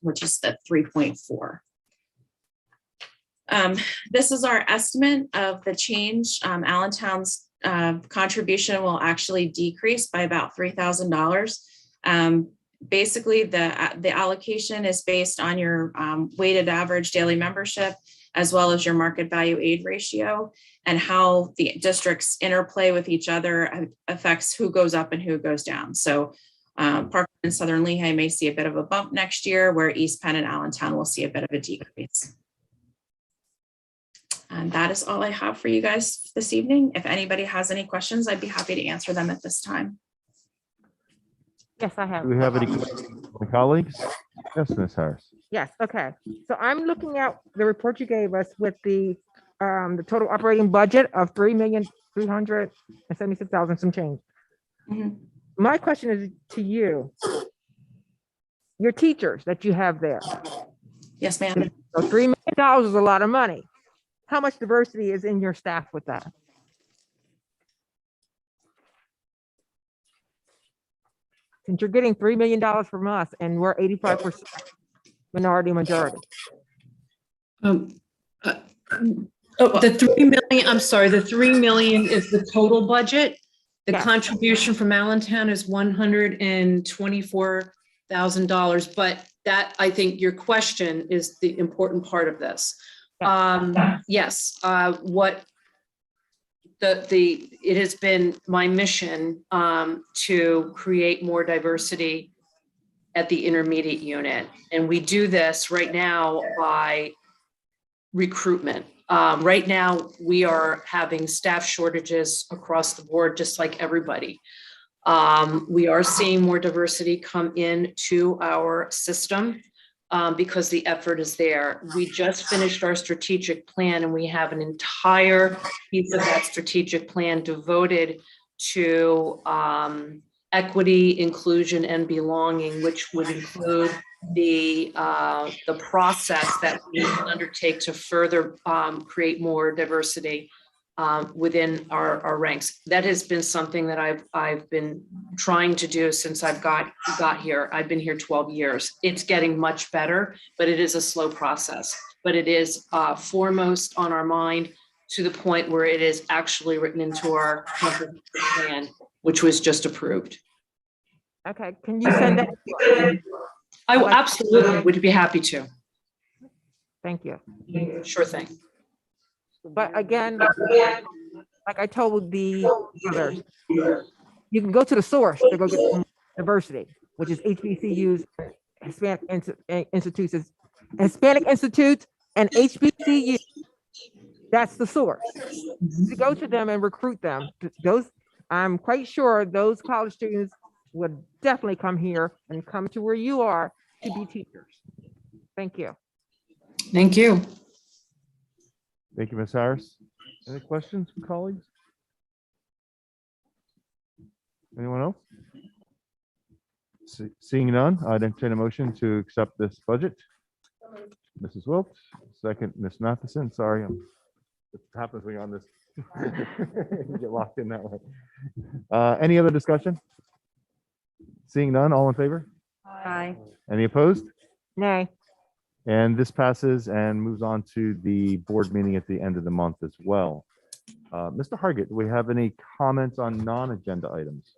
which is the 3.4. This is our estimate of the change. Allentown's contribution will actually decrease by about $3,000. Basically, the allocation is based on your weighted average daily membership, as well as your market value aid ratio, and how the districts interplay with each other affects who goes up and who goes down. So Parkland and Southern Lehigh may see a bit of a bump next year, where East Penn and Allentown will see a bit of a decrease. And that is all I have for you guys this evening. If anybody has any questions, I'd be happy to answer them at this time. Yes, I have. Do we have any questions from my colleagues? Yes, Ms. Harris. Yes, okay. So I'm looking at the report you gave us with the total operating budget of 3,376,000 some change. Mhm. My question is to you. Your teachers that you have there. Yes, ma'am. So $3 million is a lot of money. How much diversity is in your staff with that? Since you're getting $3 million from us and we're 85% minority majority. The 3 million, I'm sorry, the 3 million is the total budget. The Yes. contribution from Allentown is $124,000, but that, I think your question is the important part of this. Yes, it has been my mission to create more diversity at the intermediate unit. And we do this right now by recruitment. Right now, we are having staff shortages across the board, just like everybody. We are seeing more diversity come into our system because the effort is there. We just finished our strategic plan, and we have an entire piece of that strategic plan devoted to equity, inclusion, and belonging, which would include the process that we undertake to further create more diversity within our ranks. That has been something that I've been trying to do since I've got here. I've been here 12 years. It's getting much better, but it is a slow process. But it is foremost on our mind, to the point where it is actually written into our comprehensive plan, which was just approved. Okay, can you send that? I will absolutely would be happy to. Thank you. Sure thing. But again, like I told the others, you can go to the source to go get some diversity, which is HBCUs, Hispanic Institutes, Hispanic Institute, and HBCU. That's the source. To go to them and recruit them. Those, I'm quite sure those college students would definitely come here and come to where you are to be teachers. Thank you. Thank you. Thank you, Ms. Harris. Any questions from colleagues? Anyone else? Seeing none, I'd entertain a motion to accept this budget. Mrs. Wilks, second, Ms. Matheson. Sorry, it happens when you're on this. You get locked in that way. Any other discussion? Seeing none, all in favor? Aye. Any opposed? Nay. And this passes and moves on to the board meeting at the end of the month as well. Mr. Hargit, do we have any comments on non-agenda items?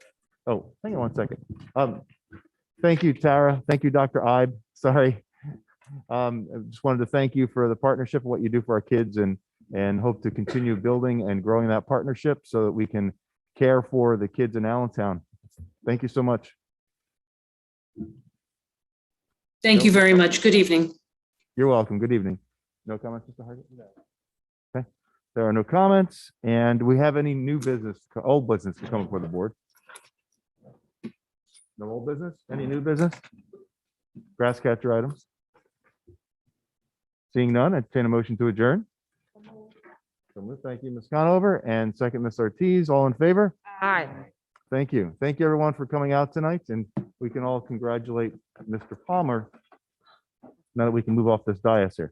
Oh, hang on one second. Thank you, Tara. Thank you, Dr. Ibe. Sorry. I just wanted to thank you for the partnership, what you do for our kids, and hope to continue building and growing that partnership so that we can care for the kids in Allentown. Thank you so much. Thank you very much. Good evening. You're welcome. Good evening. No comments, Mr. Hargit? No. Okay. There are no comments. And do we have any new business, old business to come before the board? No old business? Any new business? Grass catcher items? Seeing none, I entertain a motion to adjourn. So moved. Thank you, Ms. Conover, and second, Ms. Ortiz. All in favor? Aye. Thank you. Thank you, everyone, for coming out tonight, and we can all congratulate Mr. Palmer now that we can move off this dais here.